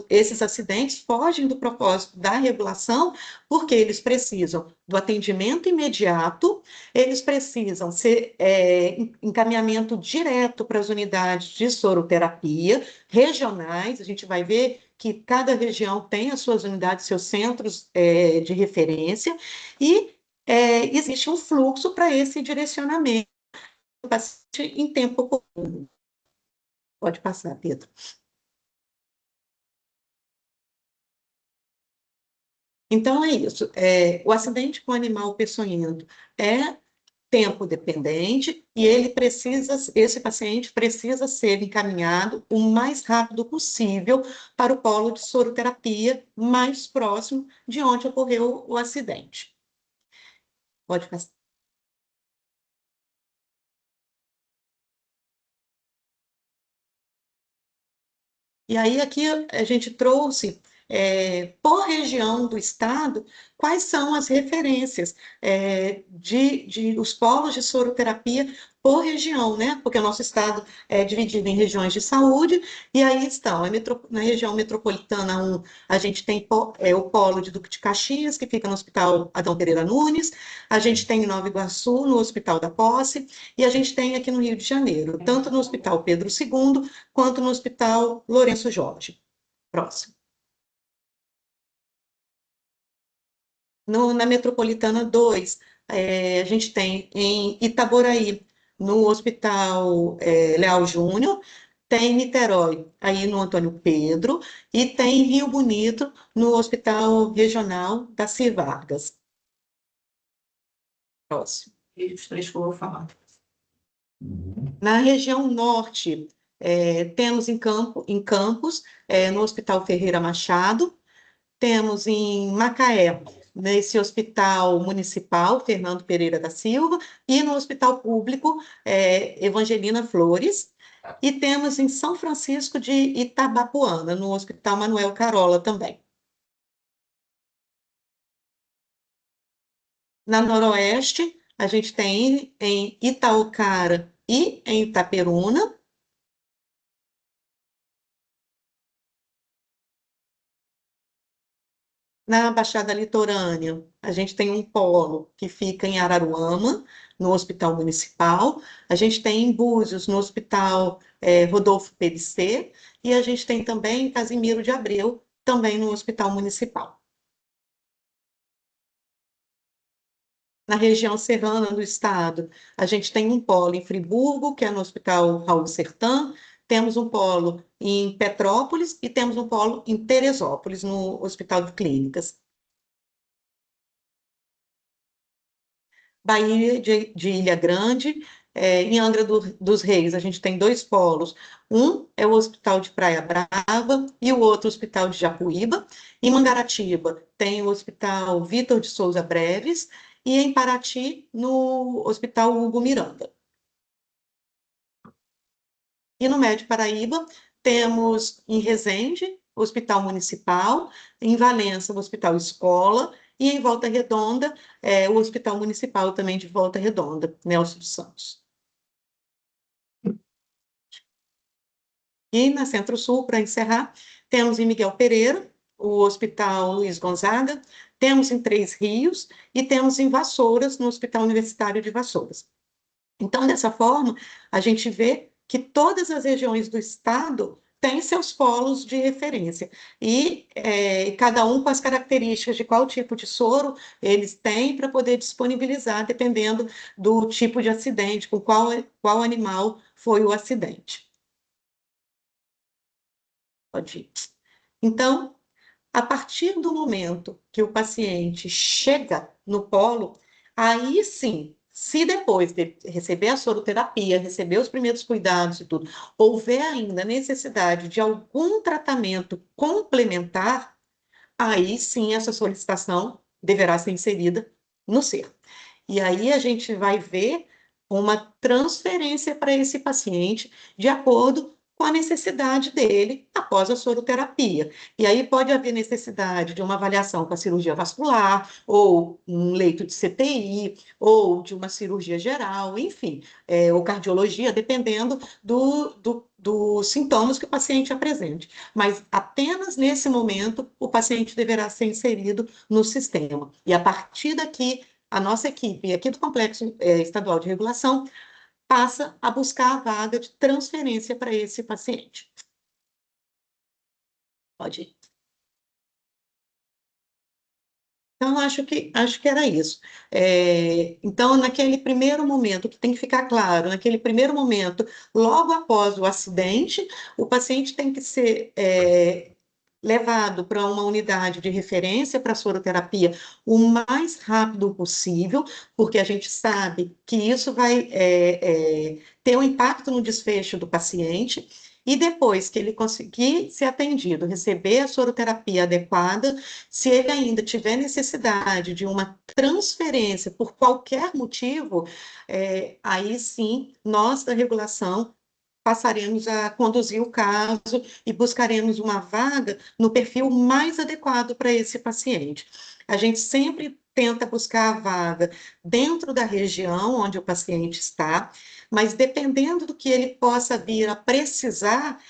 esses acidentes fogem do propósito da regulação, porque eles precisam do atendimento imediato, eles precisam ser encaminhamento direto para as unidades de soroterapia regionais. A gente vai ver que cada região tem as suas unidades, seus centros de referência, e existe um fluxo para esse direcionamento do paciente em tempo comum. Pode passar, Pedro. Então, é isso. O acidente com animal peçonhento é tempo dependente e esse paciente precisa ser encaminhado o mais rápido possível para o polo de soroterapia mais próximo de onde ocorreu o acidente. Pode passar. E aí, aqui a gente trouxe, por região do estado, quais são as referências os polos de soroterapia por região, né? Porque o nosso estado é dividido em regiões de saúde, e aí estão, na região metropolitana 1, a gente tem o polo de Duque de Caxias, que fica no Hospital Adão Pereira Nunes, a gente tem em Nova Iguaçu, no Hospital da Posse, e a gente tem aqui no Rio de Janeiro, tanto no Hospital Pedro II, quanto no Hospital Lourenço Jorge. Próximo. Na Metropolitana 2, a gente tem em Itaboraí, no Hospital Leal Júnior, tem em Niterói, aí no Antônio Pedro, e tem em Rio Bonito, no Hospital Regional Darcy Vargas. próximo. Os três que eu vou falar. Na região norte, temos em Campos, no Hospital Ferreira Machado, temos em Macaé, nesse Hospital Municipal, Fernando Pereira da Silva, e no Hospital Público, Evangelina Flores, e temos em São Francisco de Itabapoana, no Hospital Manuel Carola também. Na Noroeste, a gente tem em Itaocara e em Itaperuna. Na Baixada Litorânea, a gente tem um polo que fica em Araruama, no Hospital Municipal. A gente tem em Búzios, no Hospital Rodolfo Perissé. E a gente tem também em Casimiro de Abreu, também no Hospital Municipal. Na região serrana do estado, a gente tem um polo em Friburgo, que é no Hospital Raul Sertã, temos um polo em Petrópolis e temos um polo em Teresópolis, no Hospital de Clínicas. Bahia de Ilha Grande, em Angra dos Reis, a gente tem dois polos. Um é o Hospital de Praia Brava e o outro o Hospital de Japuíba. Em Mangaratiba, tem o Hospital Vitor de Souza Breves e em Paraty, no Hospital Hugo Miranda. E no Médio Paraíba, temos em Resende, o Hospital Municipal, em Valença, o Hospital Escola, e em Volta Redonda, o Hospital Municipal também de Volta Redonda, Nelson dos Santos. E na Centro-Sul, para encerrar, temos em Miguel Pereira, o Hospital Luiz Gonzaga, temos em Três Rios e temos em Vassouras, no Hospital Universitário de Vassouras. Então, dessa forma, a gente vê que todas as regiões do estado têm seus polos de referência, e cada um com as características de qual tipo de soro eles têm para poder disponibilizar, dependendo do tipo de acidente, com qual animal foi o acidente. Pode ir. Então, a partir do momento que o paciente chega no polo, aí sim, se depois de receber a soroterapia, receber os primeiros cuidados e tudo, houver ainda necessidade de algum tratamento complementar, aí sim essa solicitação deverá ser inserida no CER. E aí a gente vai ver uma transferência para esse paciente de acordo com a necessidade dele após a soroterapia. E aí pode haver necessidade de uma avaliação com a cirurgia vascular, ou um leito de CTI, ou de uma cirurgia geral, enfim, ou cardiologia, dependendo dos sintomas que o paciente apresente. Mas apenas nesse momento o paciente deverá ser inserido no sistema. E a partir daqui, a nossa equipe aqui do Complexo Estadual de Regulação passa a buscar a vaga de transferência para esse paciente. Pode ir. Então, acho que era isso. Então, naquele primeiro momento, que tem que ficar claro, naquele primeiro momento, logo após o acidente, o paciente tem que ser levado para uma unidade de referência para soroterapia o mais rápido possível, porque a gente sabe que isso vai ter um impacto no desfecho do paciente. E depois que ele conseguir ser atendido, receber a soroterapia adequada, se ele ainda tiver necessidade de uma transferência por qualquer motivo, aí sim, nós da regulação passaremos a conduzir o caso e buscaremos uma vaga no perfil mais adequado para esse paciente. A gente sempre tenta buscar a vaga dentro da região onde o paciente está, mas dependendo do que ele possa vir a precisar,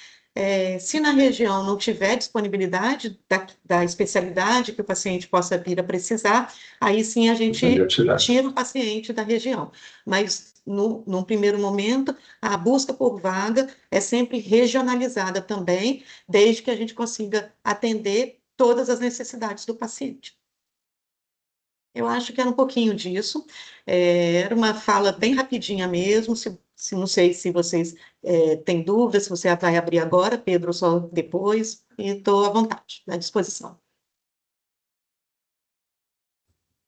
se na região não tiver disponibilidade da especialidade que o paciente possa vir a precisar, aí sim a gente tira o paciente da região. Mas, num primeiro momento, a busca por vaga é sempre regionalizada também, desde que a gente consiga atender todas as necessidades do paciente. Eu acho que era um pouquinho disso. Era uma fala bem rapidinha mesmo. Não sei se vocês têm dúvidas, se você vai abrir agora, Pedro, só depois, e estou à vontade, à disposição.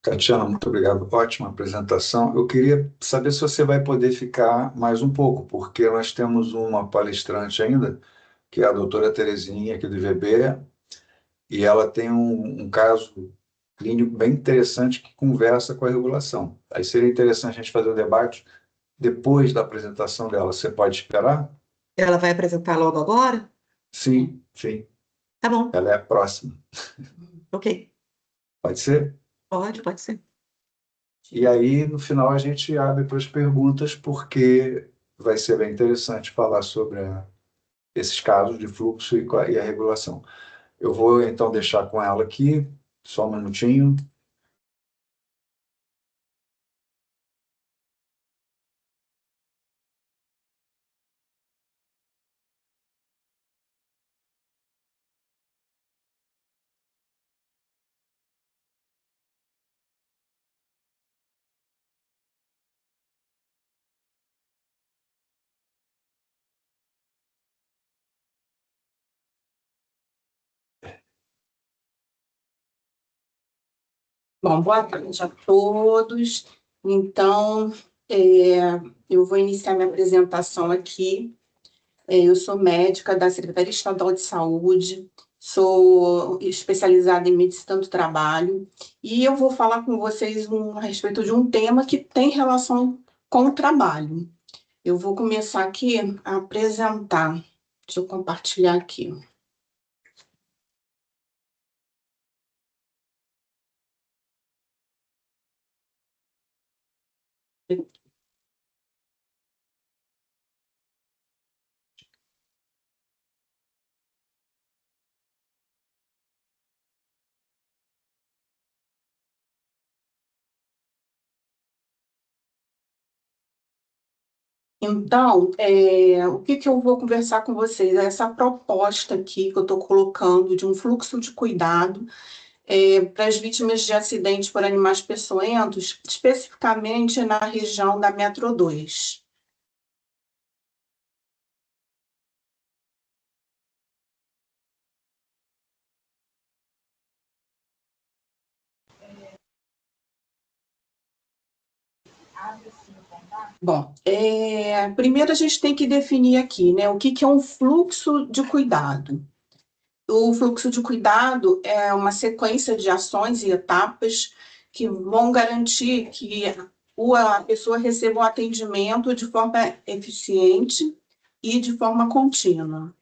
Tatiana, muito obrigado. Ótima apresentação. Eu queria saber se você vai poder ficar mais um pouco, porque nós temos uma palestrante ainda, que é a doutora Terezinha, aqui do IVB, e ela tem um caso clínico bem interessante que conversa com a regulação. Aí seria interessante a gente fazer o debate depois da apresentação dela. Você pode esperar? Ela vai apresentar logo agora? Sim, sim. Tá bom, Ela é a próxima. ok. Pode ser? Pode ser. E aí, no final, a gente abre para as perguntas, porque vai ser bem interessante falar sobre esses casos de fluxo e a regulação. Eu vou, então, deixar com ela aqui, só um minutinho. Bom, boa tarde a todos. Então, eu vou iniciar minha apresentação aqui. Eu sou médica da Secretaria Estadual de Saúde, sou especializada em medicina do trabalho, e eu vou falar com vocês a respeito de um tema que tem relação com o trabalho. Eu vou começar aqui a apresentar. Deixa eu compartilhar aqui. Então, o que eu vou conversar com vocês? É essa proposta aqui que eu estou colocando de um fluxo de cuidado para as vítimas de acidentes por animais peçonhentos, especificamente na região da Metro 2. Bom, primeiro a gente tem que definir aqui, né, o que é um fluxo de cuidado. O fluxo de cuidado é uma sequência de ações e etapas que vão garantir que a pessoa receba um atendimento de forma eficiente e de forma contínua.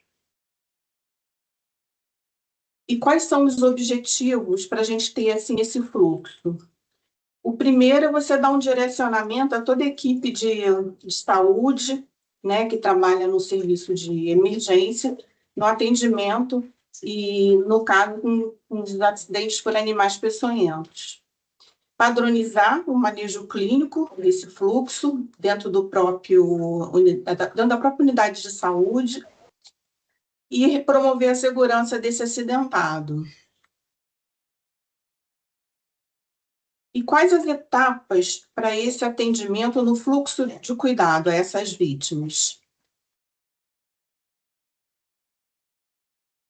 E quais são os objetivos para a gente ter assim, esse fluxo? O primeiro é você dar um direcionamento a toda a equipe de saúde, né, que trabalha no serviço de emergência, no atendimento e, no caso, com os acidentes por animais peçonhentos. Padronizar o manejo clínico desse fluxo dentro da própria unidade de saúde e promover a segurança desse acidentado. E quais as etapas para esse atendimento no fluxo de cuidado a essas vítimas?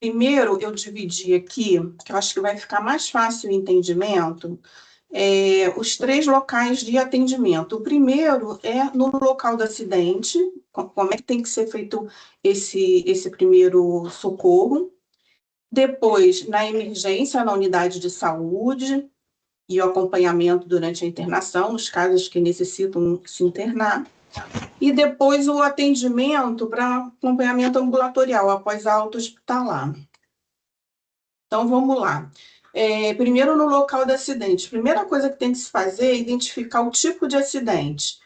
Primeiro, eu dividi aqui, que eu acho que vai ficar mais fácil o entendimento, os 3 locais de atendimento. O primeiro é no local do acidente, como é que tem que ser feito esse primeiro socorro. Depois, na emergência, na unidade de saúde, e o acompanhamento durante a internação, nos casos que necessitam se internar. E depois o atendimento para acompanhamento ambulatorial, após a alta hospitalar. Então, vamos lá. Primeiro, no local do acidente. A primeira coisa que tem que se fazer é identificar o tipo de acidente.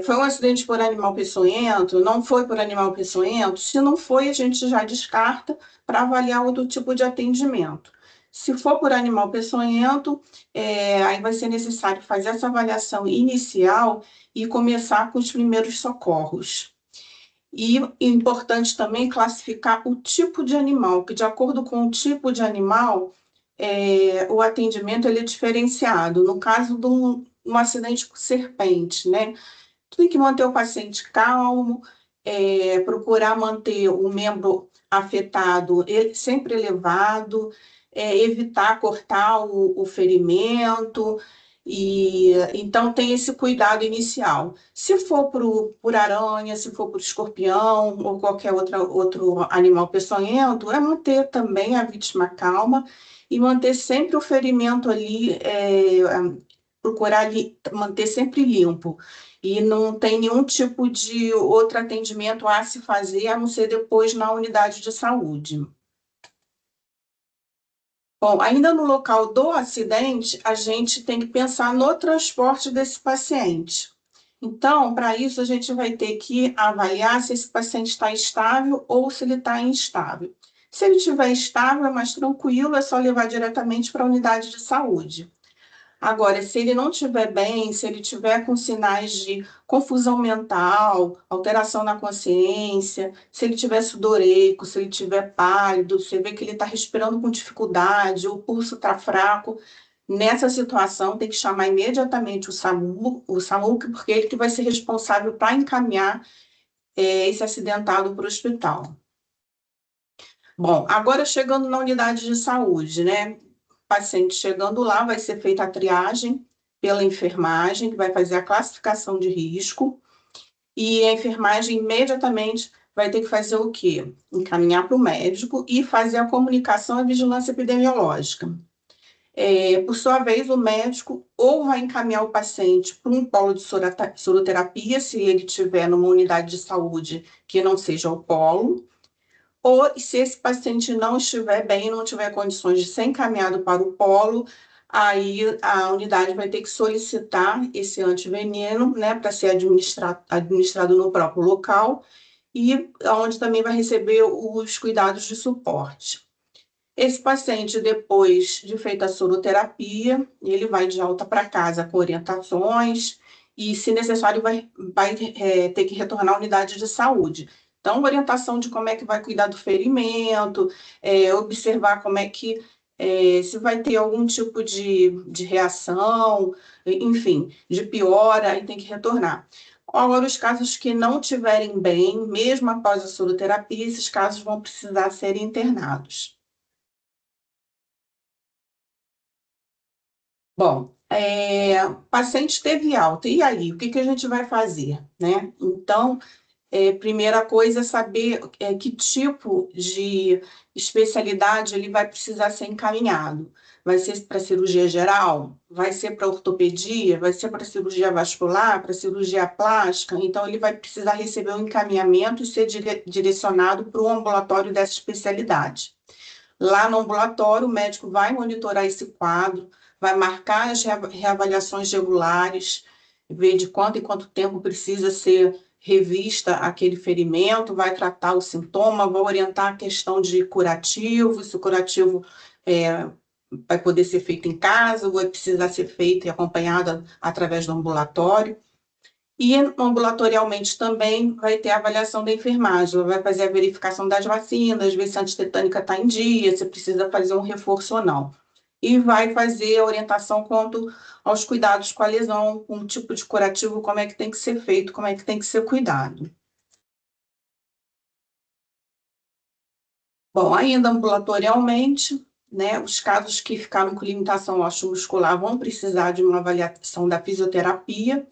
Foi um acidente por animal peçonhento? Não foi por animal peçonhento? Se não foi, a gente já descarta para avaliar outro tipo de atendimento. Se for por animal peçonhento, aí vai ser necessário fazer essa avaliação inicial e começar com os primeiros socorros. E importante também classificar o tipo de animal, que de acordo com o tipo de animal, o atendimento ele é diferenciado. No caso de um acidente com serpente, né? Tem que manter o paciente calmo, procurar manter o membro afetado sempre elevado, evitar cortar o ferimento, e então tem esse cuidado inicial. Se for por aranha, se for por escorpião ou qualquer outro animal peçonhento, é manter também a vítima calma e manter sempre o ferimento ali, procurar manter sempre limpo. E não tem nenhum tipo de outro atendimento a se fazer, a não ser depois na unidade de saúde. Bom, ainda no local do acidente, a gente tem que pensar no transporte desse paciente. Então, para isso, a gente vai ter que avaliar se esse paciente está estável ou se ele está instável. Se ele estiver estável, é mais tranquilo, é só levar diretamente para a unidade de saúde. Agora, se ele não estiver bem, se ele estiver com sinais de confusão mental, alteração na consciência, se ele estiver sudoreico, se ele estiver pálido, você vê que ele está respirando com dificuldade, o pulso está fraco, nessa situação tem que chamar imediatamente o SAMU, porque ele que vai ser responsável para encaminhar esse acidentado para o hospital. Bom, agora chegando na unidade de saúde, né? Paciente chegando lá, vai ser feita a triagem pela enfermagem, que vai fazer a classificação de risco, e a enfermagem imediatamente vai ter que fazer o quê? Encaminhar para o médico e fazer a comunicação à vigilância epidemiológica. Por sua vez, o médico ou vai encaminhar o paciente para um polo de soroterapia, se ele estiver numa unidade de saúde que não seja o polo, ou se esse paciente não estiver bem, não tiver condições de ser encaminhado para o polo, aí a unidade vai ter que solicitar esse antiveneno, né, para ser administrado no próprio local, e onde também vai receber os cuidados de suporte. Esse paciente, depois de feita a soroterapia, ele vai de alta para casa com orientações, e, se necessário, vai ter que retornar à unidade de saúde. Então, orientação de como é que vai cuidar do ferimento, observar como é que, se vai ter algum tipo de reação, enfim, de piora, aí tem que retornar. Agora, os casos que não estiverem bem, mesmo após a soroterapia, esses casos vão precisar ser internados. Bom, o paciente teve alta, e aí? O que a gente vai fazer, né? Então, primeira coisa é saber que tipo de especialidade ele vai precisar ser encaminhado. Vai ser para cirurgia geral? Vai ser para ortopedia? Vai ser para cirurgia vascular? Para cirurgia plástica? Então, ele vai precisar receber um encaminhamento e ser direcionado para o ambulatório dessa especialidade. Lá no ambulatório, o médico vai monitorar esse quadro, vai marcar as reavaliações regulares, ver de quanto em quanto tempo precisa ser revista aquele ferimento, vai tratar o sintoma, vai orientar a questão de curativo, se o curativo vai poder ser feito em casa, ou vai precisar ser feito e acompanhado através do ambulatório. E ambulatorialmente também vai ter a avaliação da enfermagem, vai fazer a verificação das vacinas, ver se a antitetânica está em dia, se precisa fazer um reforço ou não. E vai fazer a orientação quanto aos cuidados com a lesão, com o tipo de curativo, como é que tem que ser feito, como é que tem que ser cuidado. Bom, ainda ambulatorialmente, né, os casos que ficaram com limitação osteomuscular vão precisar de uma avaliação da fisioterapia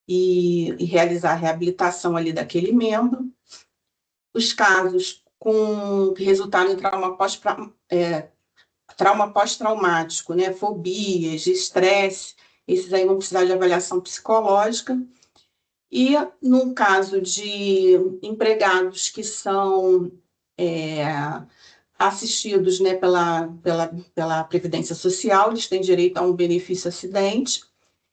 e realizar a reabilitação ali daquele membro. Os casos que resultaram em trauma pós-traumático, né, fobias, estresse, esses aí vão precisar de avaliação psicológica. E no caso de empregados que são assistidos, né, pela Previdência Social, eles têm direito a um benefício acidente.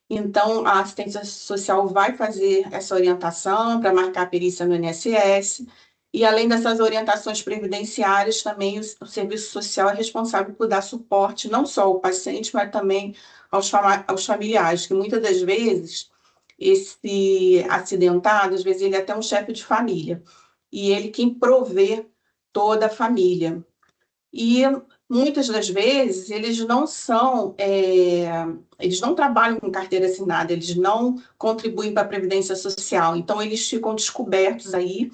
Então, a assistência social vai fazer essa orientação para marcar a perícia no INSS. E, além dessas orientações previdenciárias, também o serviço social é responsável por dar suporte não só ao paciente, mas também aos familiares, que muitas das vezes esse acidentado, às vezes ele é até um chefe de família, e ele quem provê toda a família. E muitas das vezes eles não trabalham com carteira assinada, eles não contribuem para a Previdência Social, então eles ficam descobertos aí,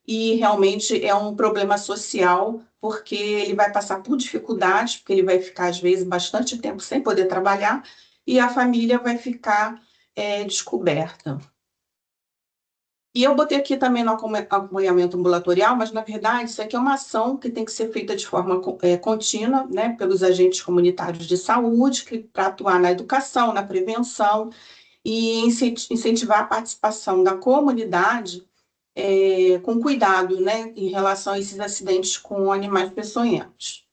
e realmente é um problema social, porque ele vai passar por dificuldades, porque ele vai ficar, às vezes, bastante tempo sem poder trabalhar, e a família vai ficar descoberta. E eu botei aqui também no acompanhamento ambulatorial, mas, na verdade, isso aqui é uma ação que tem que ser feita de forma contínua, né, pelos agentes comunitários de saúde, para atuar na educação, na prevenção, e incentivar a participação da comunidade com cuidado, né, em relação a esses acidentes com animais peçonhentos.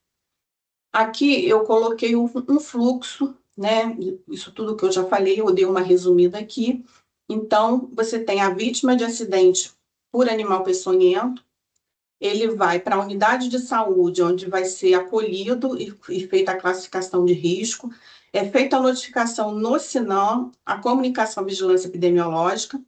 Aqui eu coloquei um fluxo, né, isso tudo que eu já falei, eu dei uma resumida aqui. Então, você tem a vítima de acidente por animal peçonhento, ele vai para a unidade de saúde, onde vai ser acolhido e feita a classificação de risco, é feita a notificação no SINAM, a comunicação à vigilância epidemiológica.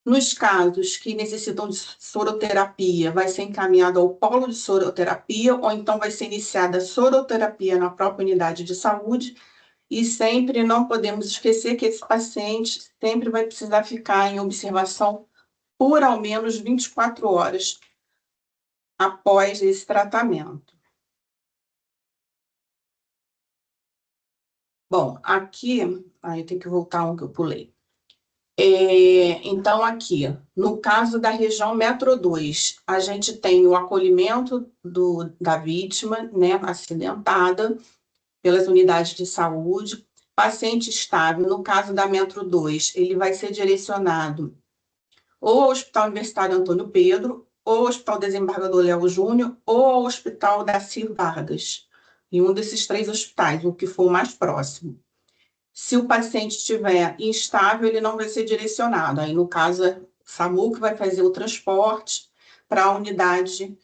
Nos casos que necessitam de soroterapia, vai ser encaminhado ao polo de soroterapia, ou então vai ser iniciada a soroterapia na própria unidade de saúde, e sempre não podemos esquecer que esse paciente sempre vai precisar ficar em observação por ao menos 24 horas após esse tratamento. Bom, aqui, eu tenho que voltar um que eu pulei. Então, aqui, no caso da região Metro 2, a gente tem o acolhimento da vítima, né, acidentada, pelas unidades de saúde. Paciente estável, no caso da Metro 2, ele vai ser direcionado ou ao Hospital Universitário Antônio Pedro, ou ao Hospital Desembargador Léo Júnior, ou ao Hospital Darcy Vargas, em um desses 3 hospitais, o que for mais próximo. Se o paciente estiver instável, ele não vai ser direcionado. Aí, no caso, o SAMU que vai fazer o transporte para a unidade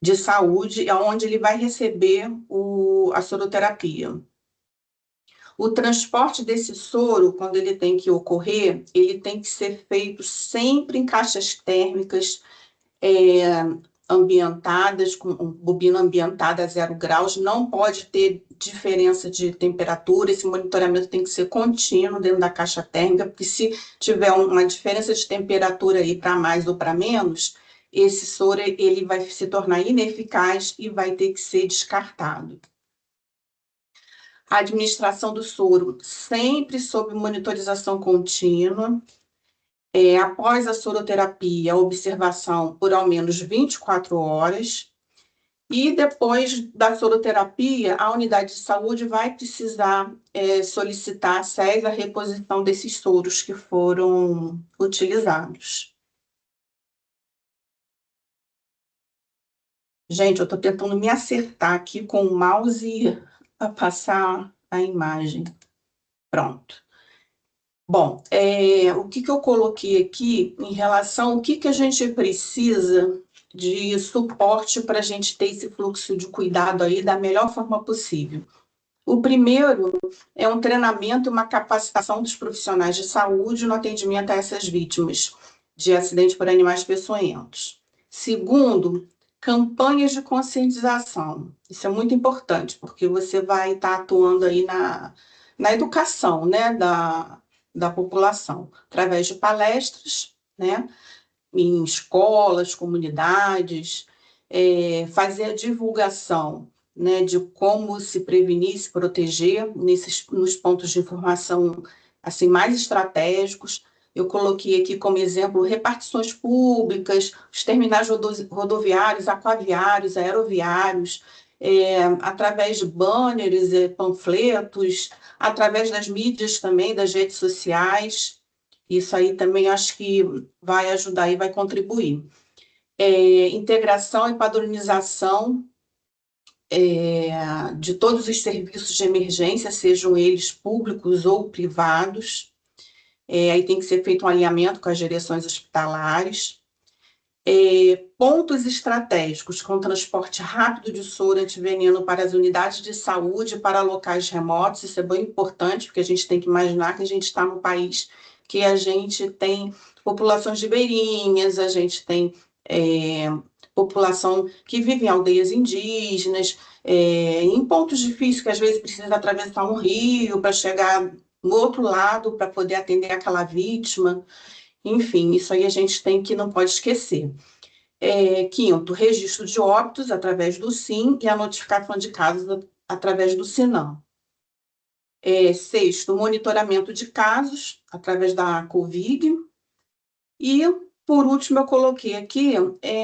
de saúde, onde ele vai receber a soroterapia. O transporte desse soro, quando ele tem que ocorrer, ele tem que ser feito sempre em caixas térmicas ambientadas, com bobina ambientada a 0 graus, não pode ter diferença de temperatura, esse monitoramento tem que ser contínuo dentro da caixa térmica, porque se tiver uma diferença de temperatura aí para mais ou para menos, esse soro ele vai se tornar ineficaz e vai ter que ser descartado. A administração do soro sempre sob monitorização contínua. Após a soroterapia, a observação por ao menos 24 horas. E depois da soroterapia, a unidade de saúde vai precisar solicitar a SES a reposição desses soros que foram utilizados. Gente, eu estou tentando me acertar aqui com o mouse para passar a imagem. Pronto. Bom, o que eu coloquei aqui em relação ao que a gente precisa de suporte para a gente ter esse fluxo de cuidado aí da melhor forma possível. O primeiro é um treinamento e uma capacitação dos profissionais de saúde no atendimento a essas vítimas de acidente por animais peçonhentos. Segundo, campanhas de conscientização. Isso é muito importante, porque você vai estar atuando aí na educação, né, da população, através de palestras, né, em escolas, comunidades, fazer a divulgação, né, de como se prevenir, se proteger nos pontos de informação assim, mais estratégicos. Eu coloquei aqui como exemplo repartições públicas, os terminais rodoviários, aquaviários, aeroviários, através de banners, panfletos, através das mídias também, das redes sociais. Isso aí também acho que vai ajudar e vai contribuir. Integração e padronização de todos os serviços de emergência, sejam eles públicos ou privados. Aí tem que ser feito um alinhamento com as direções hospitalares. Pontos estratégicos com transporte rápido de soro antiveneno para as unidades de saúde, para locais remotos. Isso é bem importante, porque a gente tem que imaginar que a gente está num país que a gente tem populações ribeirinhas, a gente tem população que vive em aldeias indígenas, em pontos difíceis, que às vezes precisa atravessar um rio para chegar no outro lado, para poder atender aquela vítima. Enfim, isso aí a gente não pode esquecer. Quinto, registro de óbitos através do SIM e a notificação de casos através do SINAM. Sexto, monitoramento de casos através da Covid. E, por último, eu coloquei aqui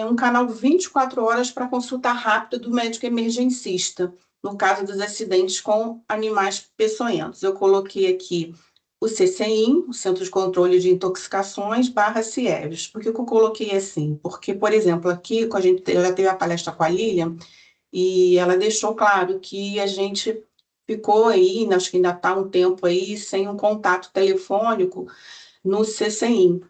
um canal 24 horas para consulta rápida do médico emergencista, no caso dos acidentes com animais peçonhentos. Eu coloquei aqui o CCIM, o Centro de Controle de Intoxicações, /CIEVS. Por que eu coloquei assim? Porque, por exemplo, aqui, a gente já teve a palestra com a Lilian, e ela deixou claro que a gente ficou aí, acho que ainda está um tempo aí, sem um contato telefônico no CCIM.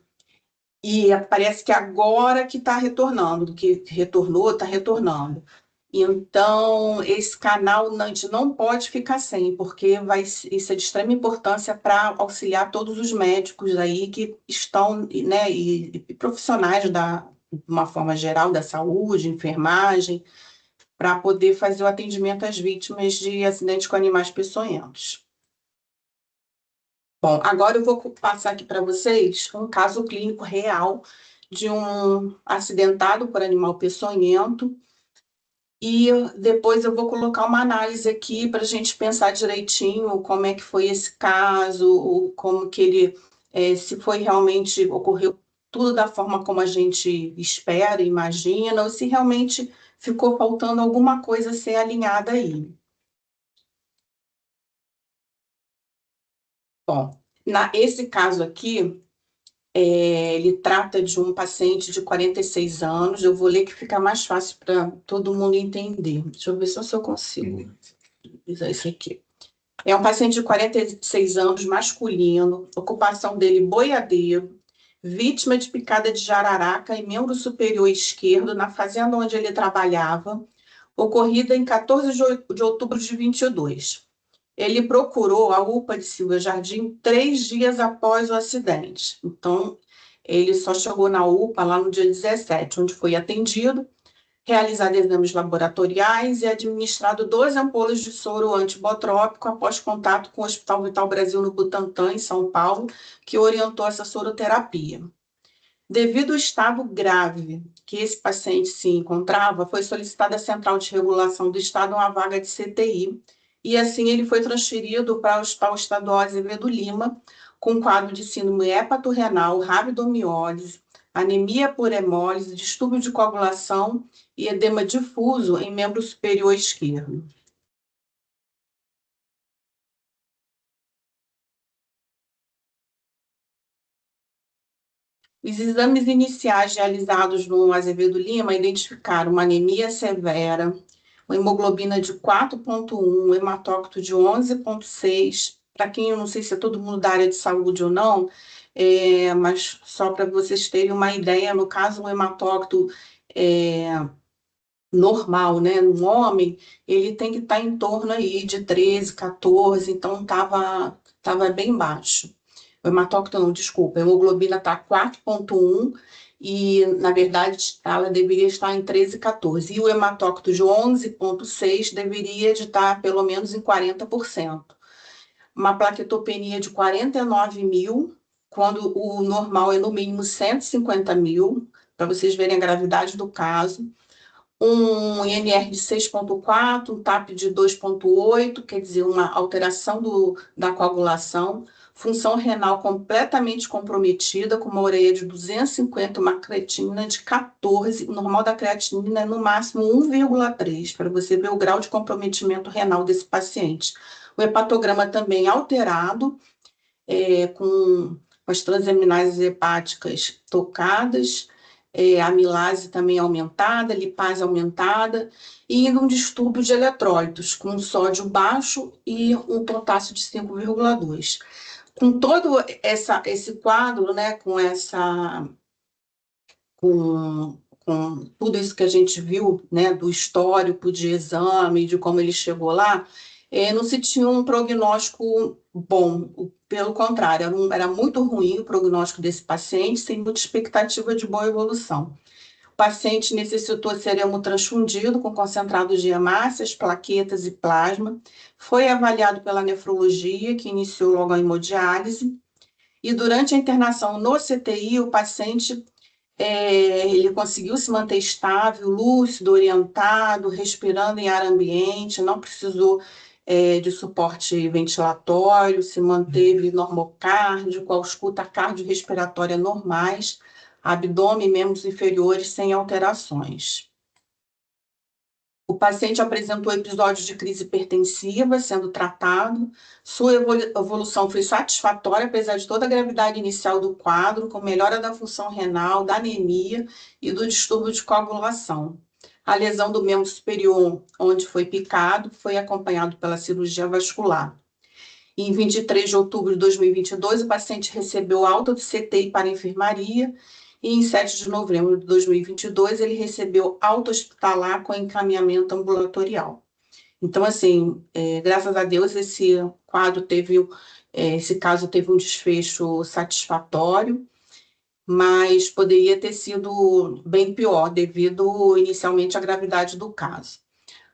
E parece que agora que está retornando, que retornou, está retornando. Então, esse canal a gente não pode ficar sem, porque isso é de extrema importância para auxiliar todos os médicos aí que estão, né, e profissionais de uma forma geral, da saúde, enfermagem, para poder fazer o atendimento às vítimas de acidentes com animais peçonhentos. Bom, agora eu vou passar aqui para vocês um caso clínico real de um acidentado por animal peçonhento, e depois eu vou colocar uma análise aqui para a gente pensar direitinho como é que foi esse caso, como que ele, se foi realmente, ocorreu tudo da forma como a gente espera, imagina, ou se realmente ficou faltando alguma coisa a ser alinhada aí. Bom, esse caso aqui, ele trata de um paciente de 46 anos, eu vou ler que fica mais fácil para todo mundo entender. Deixa eu ver só se eu consigo usar isso aqui. É um paciente de 46 anos, masculino, ocupação dele boiadeiro, vítima de picada de jararaca em membro superior esquerdo, na fazenda onde ele trabalhava, ocorrida em 14 de outubro de 22. Ele procurou a UPA de Silva Jardim 3 dias após o acidente. Então, ele só chegou na UPA lá no dia 17, onde foi atendido, realizado exames laboratoriais e administrado 2 ampolas de soro antibotrópico após contato com o Hospital Vital Brasil no Butantã, em São Paulo, que orientou essa soroterapia. Devido ao estado grave que esse paciente se encontrava, foi solicitada à Central de Regulação do Estado uma vaga de CTI, e assim ele foi transferido para o Hospital Estadual Azevedo Lima, com quadro de síndrome hepatorrenal, rabdomiólise, anemia por hemólise, distúrbio de coagulação e edema difuso em membro superior esquerdo. Os exames iniciais realizados no Azevedo Lima identificaram uma anemia severa, uma hemoglobina de 4,1, um hematócrito de 11,6. Para quem, eu não sei se é todo mundo da área de saúde ou não, mas só para vocês terem uma ideia, no caso, um hematócrito normal, né, no homem, ele tem que estar em torno aí de 13, 14, então estava bem baixo. O hematócrito não, desculpa, a hemoglobina está 4,1 e, na verdade, ela deveria estar em 13, 14. E o hematócrito de 11,6 deveria estar pelo menos em 40%. Uma plaquetopenia de 49 mil, quando o normal é no mínimo 150 mil, para vocês verem a gravidade do caso. Um INR de 6,4, um TAP de 2,8, quer dizer, uma alteração da coagulação, função renal completamente comprometida, com uma ureia de 250, uma creatinina de 14, o normal da creatinina é no máximo 1,3, para você ver o grau de comprometimento renal desse paciente. O hepatograma também alterado, com as transaminases hepáticas tocadas, amilase também aumentada, lipase aumentada, e um distúrbio de eletrólitos, com sódio baixo e um potássio de 5,2. Com todo esse quadro, né, com tudo isso que a gente viu, né, do histórico de exame, de como ele chegou lá, não se tinha um prognóstico bom, pelo contrário, era muito ruim o prognóstico desse paciente, sem muita expectativa de boa evolução. O paciente necessitou ser hemotransfundido com concentrados de hemácias, plaquetas e plasma, foi avaliado pela nefrologia, que iniciou logo a hemodiálise, E durante a internação no CTI, o paciente ele conseguiu se manter estável, lúcido, orientado, respirando em ar ambiente, não precisou de suporte ventilatório, se manteve normocárdio, com a ausculta cardiorrespiratória normais, abdômen e membros inferiores sem alterações. O paciente apresentou episódios de crise hipertensiva sendo tratado. Sua evolução foi satisfatória, apesar de toda a gravidade inicial do quadro, com melhora da função renal, da anemia e do distúrbio de coagulação. A lesão do membro superior, onde foi picado, foi acompanhado pela cirurgia vascular. Em 23 de outubro de 2022, o paciente recebeu alta do CTI para a enfermaria e em 7 de novembro de 2022 ele recebeu alta hospitalar com encaminhamento ambulatorial. Então, assim, graças a Deus, esse caso teve um desfecho satisfatório, mas poderia ter sido bem pior, devido inicialmente à gravidade do caso.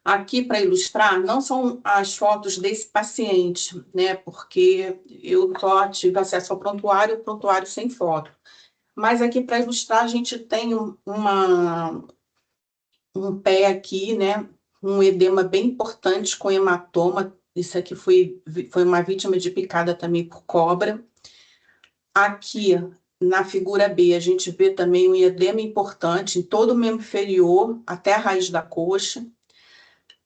Aqui, para ilustrar, não são as fotos desse paciente, né, porque eu só tive acesso ao prontuário sem foto. Mas aqui, para ilustrar, a gente tem um pé aqui, né, um edema bem importante com hematoma. Isso aqui foi uma vítima de picada também por cobra. Aqui, na figura B, a gente vê também um edema importante em todo o membro inferior, até a raiz da coxa.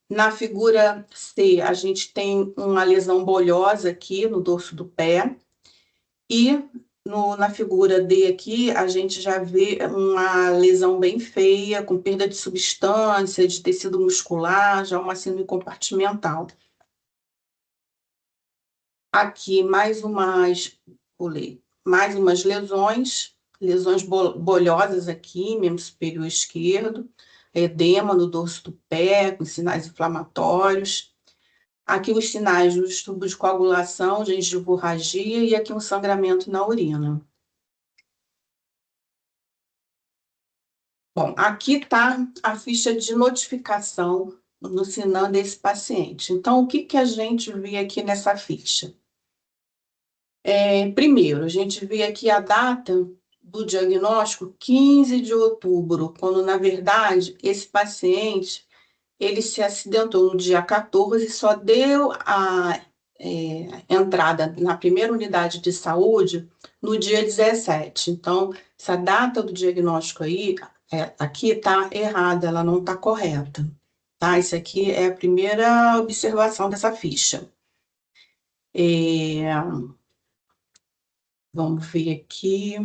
Na figura C, a gente tem uma lesão bolhosa aqui no dorso do pé. E na figura D aqui, a gente já vê uma lesão bem feia, com perda de substância, de tecido muscular, já uma síndrome compartimental. Aqui, mais umas lesões bolhosas aqui, membro superior esquerdo, edema no dorso do pé, com sinais inflamatórios. Aqui os sinais do distúrbio de coagulação, gengivorragia e aqui um sangramento na urina. Bom, aqui está a ficha de notificação no SINAM desse paciente. Então, o que a gente vê aqui nessa ficha? Primeiro, a gente vê aqui a data do diagnóstico, 15 de outubro, quando, na verdade, esse paciente ele se acidentou no dia 14 e só deu a entrada na primeira unidade de saúde no dia 17. Então, essa data do diagnóstico aí, aqui está errada, ela não está correta. Tá? Isso aqui é a primeira observação dessa ficha. Vamos ver aqui.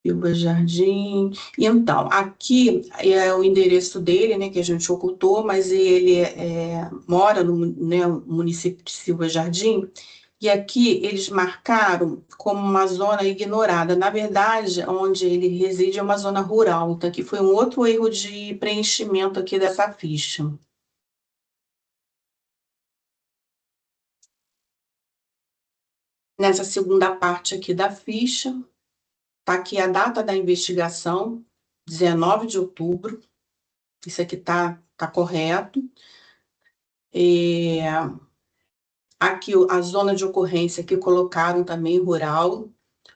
Silva Jardim. Então, aqui é o endereço dele, né, que a gente ocultou, mas ele mora no município de Silva Jardim, e aqui eles marcaram como uma zona ignorada. Na verdade, onde ele reside é uma zona rural, então aqui foi um outro erro de preenchimento aqui dessa ficha. Nessa segunda parte aqui da ficha, está aqui a data da investigação, 19 de outubro. Isso aqui está correto. Aqui a zona de ocorrência que colocaram também rural,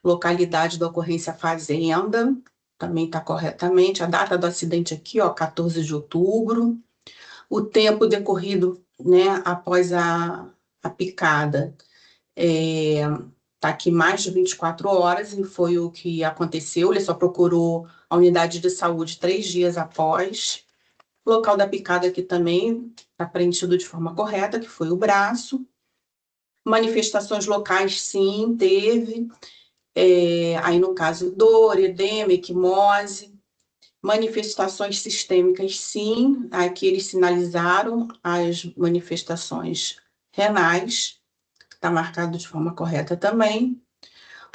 localidade da ocorrência fazenda, também está corretamente. A data do acidente aqui, ó, 14 de outubro. O tempo decorrido, né, após a picada, está aqui mais de 24 horas, e foi o que aconteceu. Ele só procurou a unidade de saúde 3 dias após. O local da picada aqui também está preenchido de forma correta, que foi o braço. Manifestações locais, sim, teve. Aí, no caso, dor, edema, equimose. Manifestações sistêmicas, sim. Aqui eles sinalizaram as manifestações renais. Está marcado de forma correta também.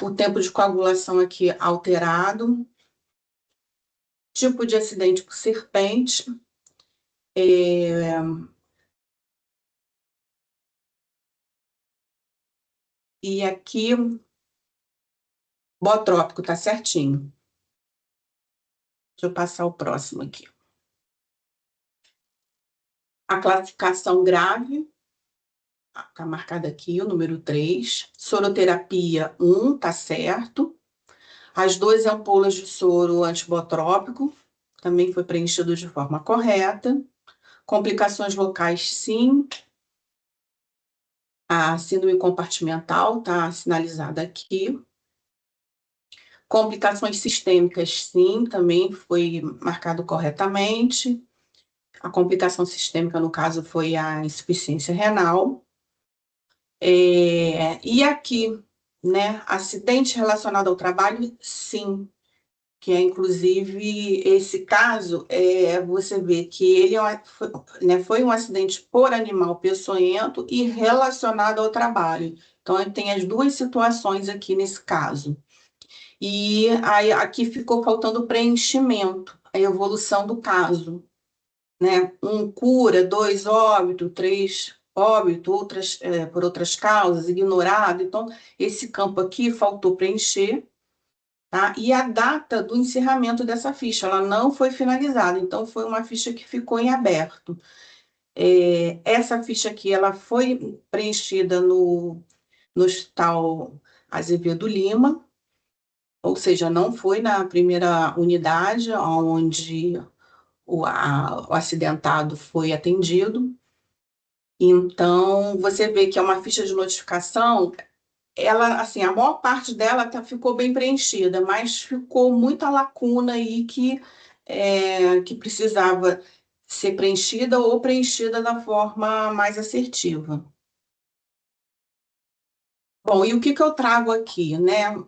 O tempo de coagulação aqui alterado. Tipo de acidente por serpente. E aqui, bootrópico, tá certinho. Deixa eu passar o próximo aqui. A classificação grave. Tá marcado aqui o número 3. Soroterapia 1, tá certo. As 2 ampolas de soro antibotrópico também foi preenchido de forma correta. Complicações locais, sim. A síndrome compartimental está sinalizada aqui. Complicações sistêmicas, sim, também foi marcado corretamente. A complicação sistêmica, no caso, foi a insuficiência renal. E aqui, né, acidente relacionado ao trabalho, sim, que é, inclusive, esse caso, você vê que ele foi um acidente por animal peçonhento e relacionado ao trabalho. Então, tem as 2 situações aqui nesse caso. E aí, aqui ficou faltando preenchimento, a evolução do caso, né? 1, cura, 2, óbito, 3, óbito, por outras causas, ignorado. Então, esse campo aqui faltou preencher, tá? E a data do encerramento dessa ficha, ela não foi finalizada, então foi uma ficha que ficou em aberto. Essa ficha aqui, ela foi preenchida no Hospital Azevedo Lima, ou seja, não foi na primeira unidade onde o acidentado foi atendido. Então, você vê que é uma ficha de notificação, ela, assim, a maior parte dela ficou bem preenchida, mas ficou muita lacuna aí que precisava ser preenchida ou preenchida da forma mais assertiva. Bom, e o que eu trago aqui, né?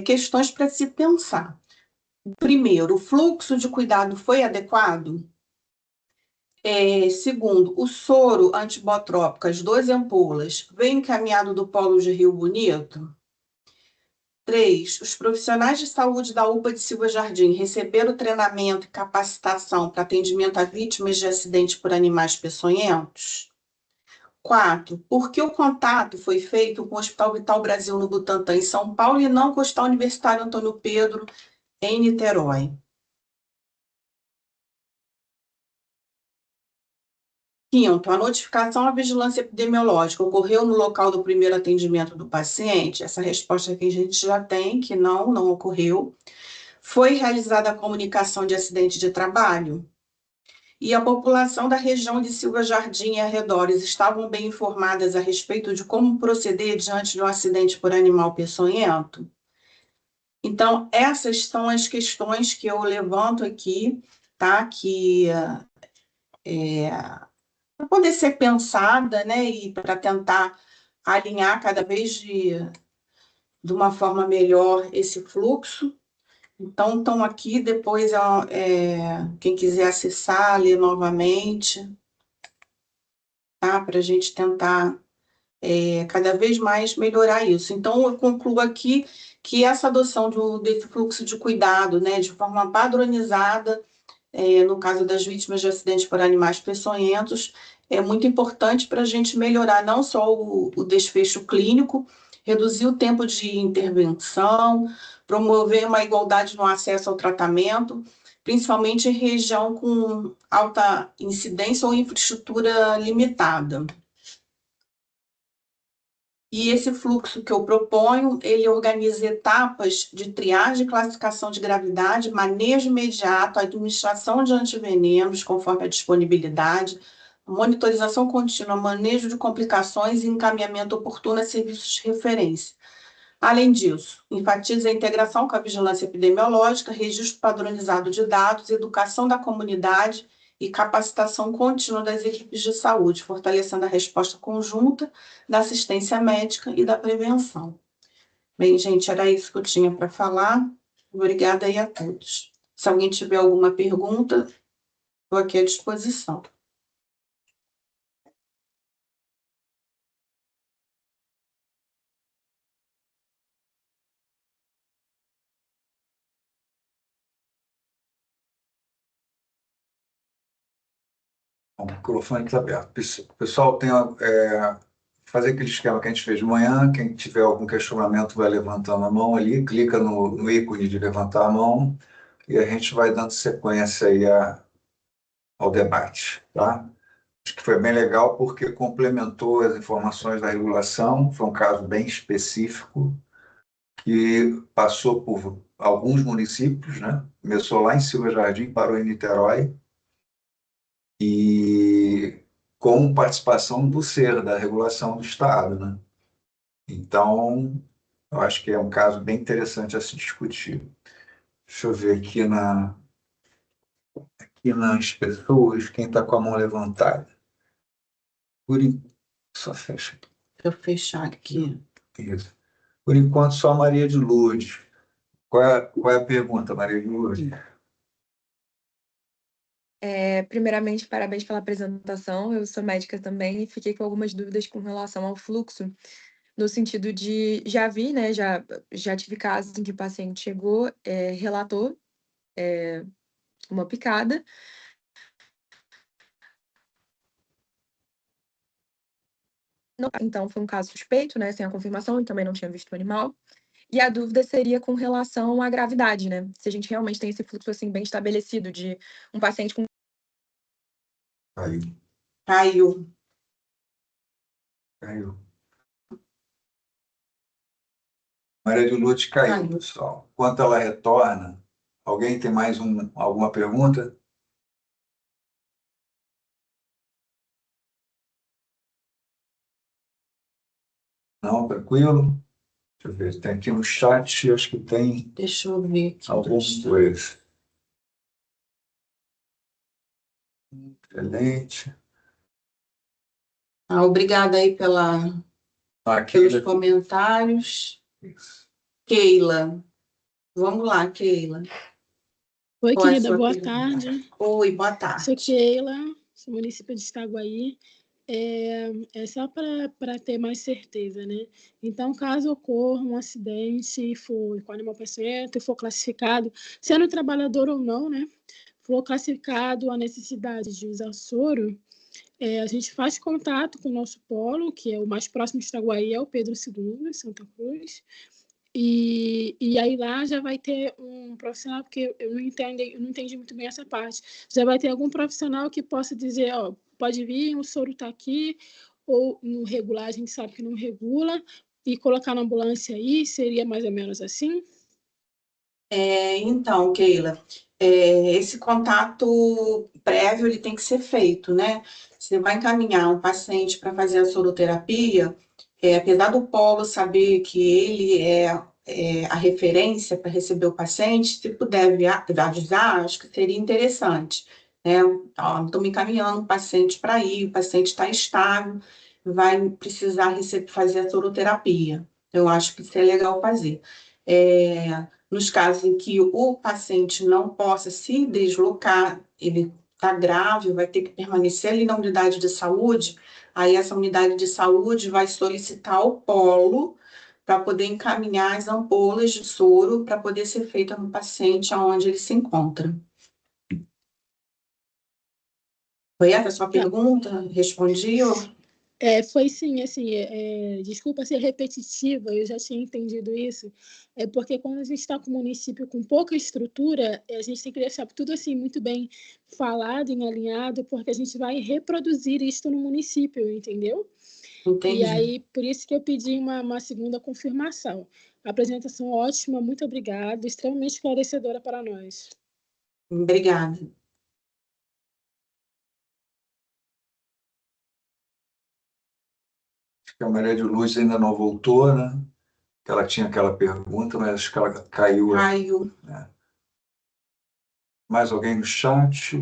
Questões para se pensar. Primeiro, o fluxo de cuidado foi adequado? Segundo, o soro antibotrópico, as 2 ampolas, veio encaminhado do Polo de Rio Bonito? 3, os profissionais de saúde da UPA de Silva Jardim receberam treinamento e capacitação para atendimento a vítimas de acidente por animais peçonhentos? 4, por que o contato foi feito com o Hospital Vital Brasil no Butantã, em São Paulo, e não com o Hospital Universitário Antônio Pedro, em Niterói? 5º, a notificação à vigilância epidemiológica ocorreu no local do primeiro atendimento do paciente? Essa resposta aqui a gente já tem, que não ocorreu. Foi realizada a comunicação de acidente de trabalho? E a população da região de Silva Jardim e arredores estavam bem informadas a respeito de como proceder diante de um acidente por animal peçonhento? Então, essas são as questões que eu levanto aqui, tá? Que para poder ser pensada, né? E para tentar alinhar cada vez de uma forma melhor esse fluxo. Então, estão aqui, depois quem quiser acessar, ler novamente, tá? Para a gente tentar cada vez mais melhorar isso. Então, eu concluo aqui que essa adoção desse fluxo de cuidado, né, de forma padronizada, no caso das vítimas de acidentes por animais peçonhentos, é muito importante para a gente melhorar não só o desfecho clínico, reduzir o tempo de intervenção, promover uma igualdade no acesso ao tratamento, principalmente em região com alta incidência ou infraestrutura limitada. E esse fluxo que eu proponho, ele organiza etapas de triagem, classificação de gravidade, manejo imediato, administração de antivenenos, conforme a disponibilidade, monitorização contínua, manejo de complicações e encaminhamento oportuno a serviços de referência. Além disso, enfatiza a integração com a vigilância epidemiológica, registro padronizado de dados, educação da comunidade e capacitação contínua das equipes de saúde, fortalecendo a resposta conjunta da assistência médica e da prevenção. Bem, gente, era isso que eu tinha para falar. Obrigada aí a todos. Se alguém tiver alguma pergunta, estou aqui à disposição. O microfone está aberto. Pessoal, fazer aquele esquema que a gente fez de manhã. Quem tiver algum questionamento vai levantando a mão ali, clica no ícone de levantar a mão e a gente vai dando sequência aí ao debate, tá? Acho que foi bem legal porque complementou as informações da regulação. Foi um caso bem específico que passou por alguns municípios, né? Começou lá em Silva Jardim, parou em Niterói, e com participação do SER, da regulação do Estado, né? Então, eu acho que é um caso bem interessante a se discutir. Deixa eu ver aqui nas pessoas, quem está com a mão levantada. Por, só fecha aqui. Deixa eu fechar aqui. Isso. Por enquanto, só a Maria de Lourdes. Qual é a pergunta, Maria de Lourdes? Primeiramente, parabéns pela apresentação. Eu sou médica também e fiquei com algumas dúvidas com relação ao fluxo, no sentido de, já vi, né, já tive casos em que o paciente chegou, relatou uma picada. Então, foi um caso suspeito, né, sem a confirmação, e também não tinha visto o animal. E a dúvida seria com relação à gravidade, né? Se a gente realmente tem esse fluxo, assim, bem estabelecido de um paciente com... Caiu. Caiu. Caiu. Maria de Lourdes caiu, Caiu. pessoal. Enquanto ela retorna, alguém tem mais alguma pergunta? Não, tranquilo? Deixa eu ver, tem aqui no chat, acho que tem Deixa eu ver aqui. algumas coisas. Excelente. Obrigada aí pelos comentários. Keila. Vamos lá, Keila. Oi, Qual é a querida, sua boa pergunta? tarde. Oi, boa tarde. Sou Keila, sou município de Itaguaí. É só para ter mais certeza, né? Então, caso ocorra um acidente for com animal peçonhento e for classificado, sendo trabalhador ou não, né? For classificado a necessidade de usar soro, a gente faz contato com o nosso polo, que é o mais próximo de Itaguaí, é o Pedro II, Santa Cruz. E aí lá já vai ter um profissional, porque eu não entendi muito bem essa parte. Já vai ter algum profissional que possa dizer, ó, pode vir, o soro está aqui, ou no regular, a gente sabe que não regula, e colocar na ambulância aí, seria mais ou menos assim? Então, Keila, esse contato prévio ele tem que ser feito, né? Você vai encaminhar um paciente para fazer a soroterapia, apesar do polo saber que ele é a referência para receber o paciente, se puder avisar, acho que seria interessante, né? Estou me encaminhando o paciente para ir, o paciente está estável, vai precisar fazer a soroterapia. Eu acho que isso é legal fazer. Nos casos em que o paciente não possa se deslocar, ele está grave, vai ter que permanecer ali na unidade de saúde, aí essa unidade de saúde vai solicitar ao polo para poder encaminhar as ampolas de soro para poder ser feita no paciente aonde ele se encontra. Foi essa a sua pergunta? Respondi? Foi sim, assim, desculpa ser repetitiva, eu já tinha entendido isso, porque quando a gente está com um município com pouca estrutura, a gente tem que deixar tudo assim muito bem falado, e alinhado, porque a gente vai reproduzir isto no município, entendeu? Entendi. E aí, por isso que eu pedi uma segunda confirmação. A apresentação ótima, muito obrigada, extremamente esclarecedora para nós. Obrigada. A Maria de Lourdes ainda não voltou, né? Que ela tinha aquela pergunta, mas acho que ela caiu. Caiu. Mais alguém no chat?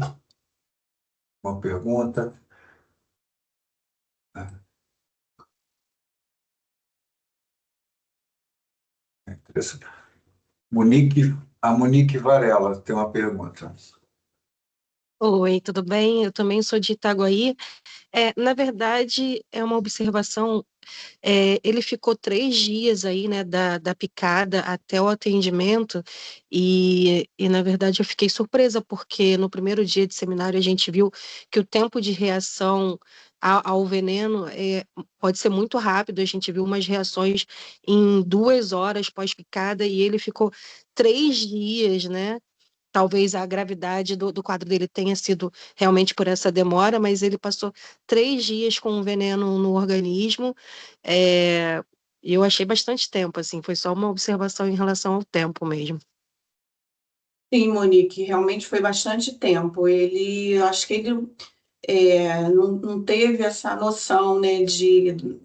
Uma pergunta? Interessante. A Monique Varela tem uma pergunta. Oi, tudo bem? Eu também sou de Itaguaí. Na verdade, é uma observação. Ele ficou 3 dias aí, né, da picada até o atendimento, e na verdade eu fiquei surpresa, porque no primeiro dia de seminário a gente viu que o tempo de reação ao veneno pode ser muito rápido. A gente viu umas reações em 2 horas pós-picada, e ele ficou 3 dias, né? talvez a gravidade do quadro dele tenha sido realmente por essa demora, mas ele passou 3 dias com o veneno no organismo. É, e eu achei bastante tempo, assim, foi só uma observação em relação ao tempo mesmo. Sim, Monique, realmente foi bastante tempo. Eu acho que ele não teve essa noção, né,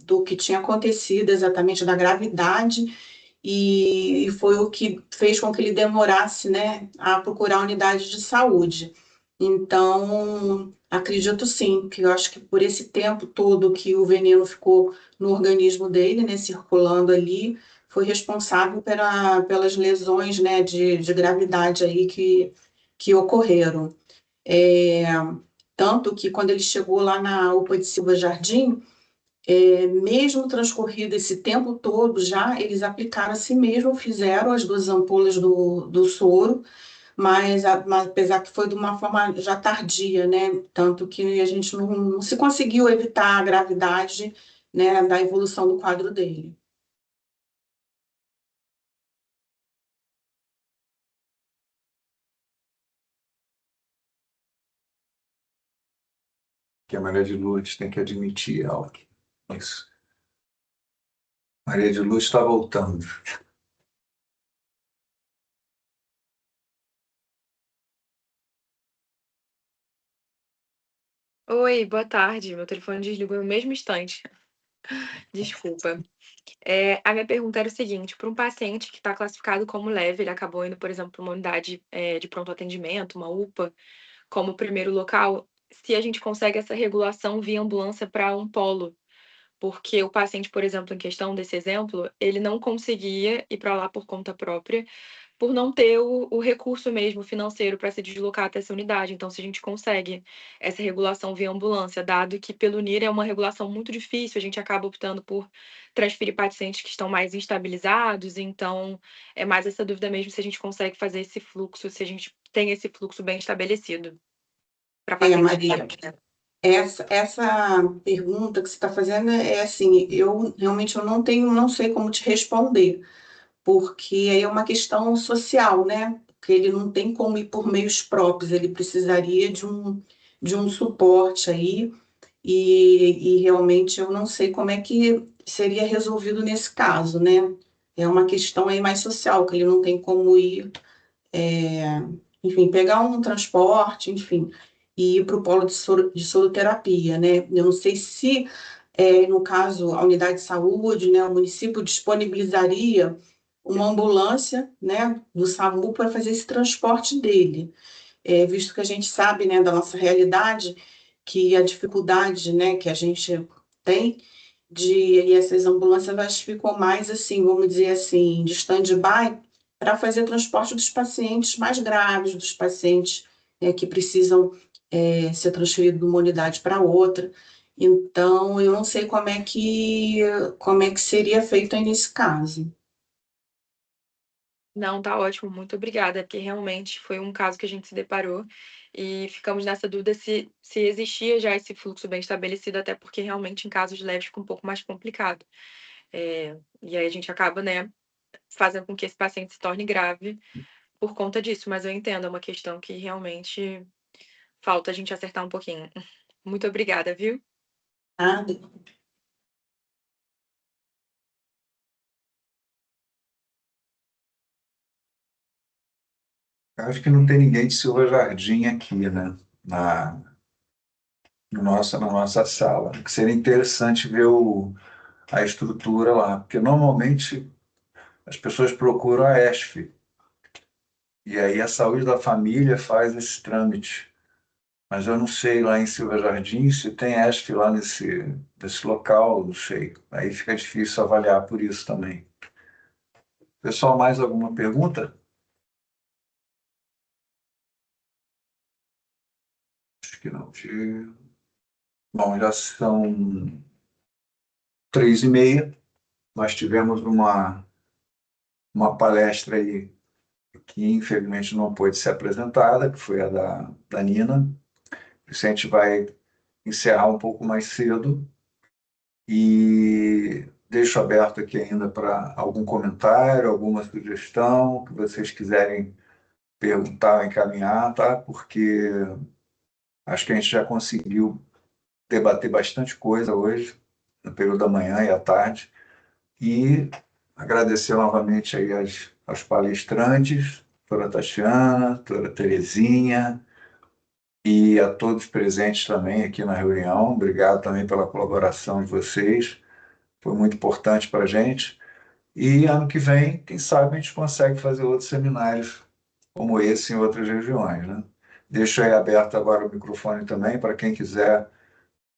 do que tinha acontecido exatamente, da gravidade, e foi o que fez com que ele demorasse, né, a procurar a unidade de saúde. Então, acredito sim, que eu acho que por esse tempo todo que o veneno ficou no organismo dele, né, circulando ali, foi responsável pelas lesões, né, de gravidade aí que ocorreram. É, Tanto que quando ele chegou lá na UPA de Silva Jardim, mesmo transcorrido esse tempo todo já, eles aplicaram a si mesmo, fizeram as 2 ampolas do soro, mas apesar que foi de uma forma já tardia, né? Tanto que a gente não se conseguiu evitar a gravidade, né, da evolução do quadro dele. Que a Maria de Lourdes tem que admitir ela. Isso. Maria de Lourdes está voltando. Oi, boa tarde. Meu telefone desligou no mesmo instante. Desculpa. A minha pergunta era o seguinte: para um paciente que está classificado como leve, ele acabou indo, por exemplo, para uma unidade de pronto atendimento, uma UPA, como primeiro local, se a gente consegue essa regulação via ambulância para um polo. Porque o paciente, por exemplo, em questão desse exemplo, ele não conseguia ir para lá por conta própria, por não ter o recurso mesmo financeiro para se deslocar até essa unidade. Então, se a gente consegue essa regulação via ambulância, dado que pelo NIR é uma regulação muito difícil, a gente acaba optando por transferir pacientes que estão mais instabilizados. Então, é mais essa dúvida mesmo se a gente consegue fazer esse fluxo, se a gente tem esse fluxo bem estabelecido para pacientes Maria, leves, né? essa pergunta que você está fazendo é assim, eu realmente não sei como te responder, porque aí é uma questão social, né? Porque ele não tem como ir por meios próprios, ele precisaria de um suporte aí, e realmente eu não sei como é que seria resolvido nesse caso, né? É uma questão aí mais social, que ele não tem como ir, enfim, pegar um transporte, enfim, e ir para o polo de soroterapia, né? Eu não sei se, no caso, a unidade de saúde, né, o município disponibilizaria uma ambulância, né, do SAMU para fazer esse transporte dele, visto que a gente sabe, né, da nossa realidade, que a dificuldade, né, que a gente tem e essas ambulâncias elas ficam mais assim, vamos dizer assim, de stand-by para fazer transporte dos pacientes mais graves, dos pacientes que precisam ser transferidos de uma unidade para outra. Então, eu não sei como é que seria feito aí nesse caso. Não, tá ótimo, muito obrigada, porque realmente foi um caso que a gente se deparou e ficamos nessa dúvida se existia já esse fluxo bem estabelecido, até porque realmente em casos leves fica um pouco mais complicado. E aí a gente acaba, né, fazendo com que esse paciente se torne grave por conta disso, mas eu entendo, é uma questão que realmente falta a gente acertar um pouquinho. Muito obrigada, viu? Tá? Eu acho que não tem ninguém de Silva Jardim aqui, né? Na, na nossa sala. Que seria interessante ver a estrutura lá, porque normalmente as pessoas procuram a ESF, e aí a saúde da família faz esse trâmite. Mas eu não sei lá em Silva Jardim se tem ESF lá nesse local, não sei. Aí fica difícil avaliar por isso também. Pessoal, mais alguma pergunta? Acho que não. Bom, já são 3h30. Nós tivemos uma palestra aí que infelizmente não pôde ser apresentada, que foi a da Nina. Isso a gente vai encerrar um pouco mais cedo e deixo aberto aqui ainda para algum comentário, alguma sugestão que vocês quiserem perguntar, encaminhar, tá? Porque acho que a gente já conseguiu debater bastante coisa hoje, no período da manhã e à tarde, e agradecer novamente aí aos palestrantes, doutora Tatiana, doutora Terezinha, e a todos presentes também aqui na reunião. Obrigado também pela colaboração de vocês, foi muito importante para a gente. E ano que vem, quem sabe, a gente consegue fazer outros seminários como esse em outras regiões, né? Deixo aí aberto agora o microfone também para quem quiser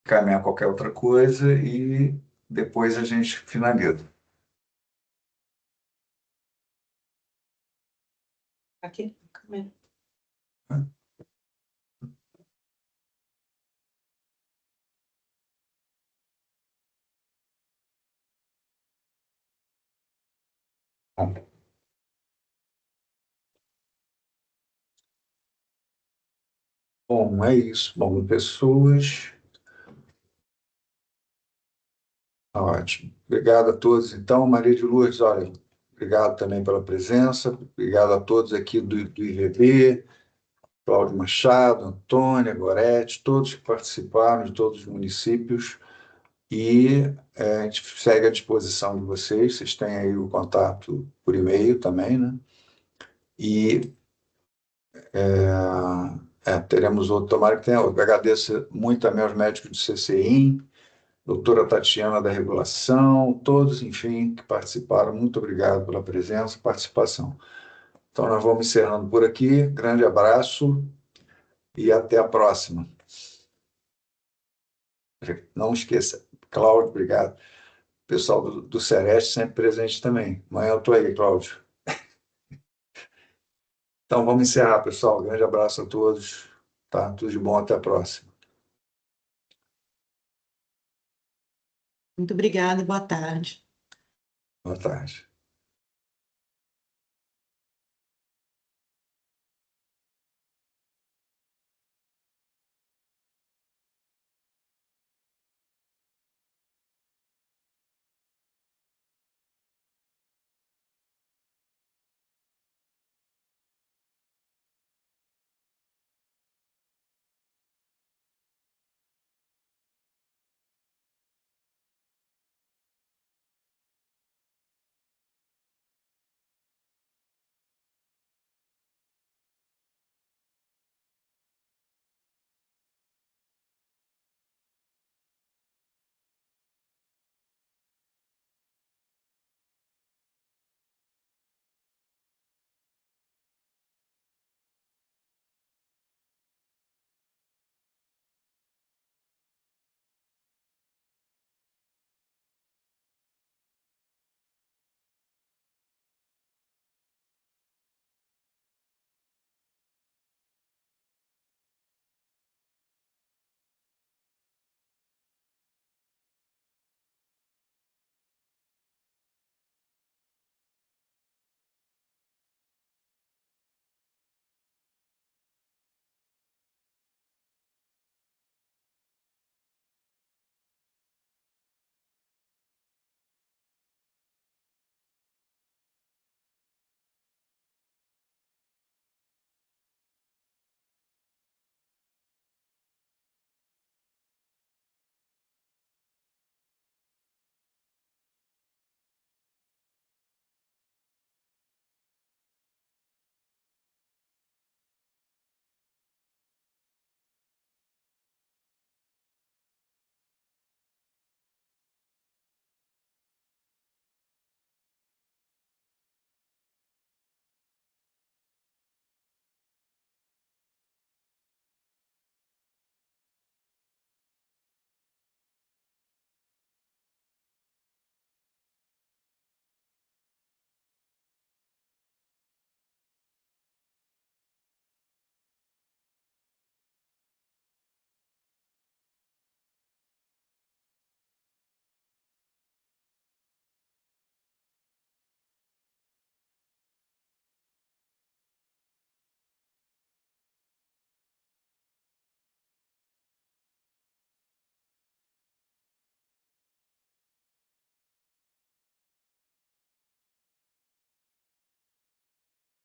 caminhar qualquer outra coisa e depois a gente finaliza. Aqui, câmera. Bom, é isso. Bom, pessoas. Tá ótimo. Obrigado a todos. Então, Maria de Lourdes, olha, obrigado também pela presença. Obrigado a todos aqui do IVB, Cláudio Machado, Antônia, Goretti, todos que participaram de todos os municípios. E a gente segue à disposição de vocês. Vocês têm aí o contato por e-mail também, né? E teremos outro. Tomara que tenha outro. Agradeço muito também aos médicos do CCIM, doutora Tatiana da Regulação, todos, enfim, que participaram. Muito obrigado pela presença e participação. Então, nós vamos encerrando por aqui. Grande abraço e até a próxima. Não esqueça, Cláudio, obrigado. Pessoal do Sereste sempre presente também. Amanhã eu estou aí, Cláudio. Então, vamos encerrar, pessoal. Grande abraço a todos. Tá? Tudo de bom, até a próxima. Muito obrigada, boa tarde. Boa tarde.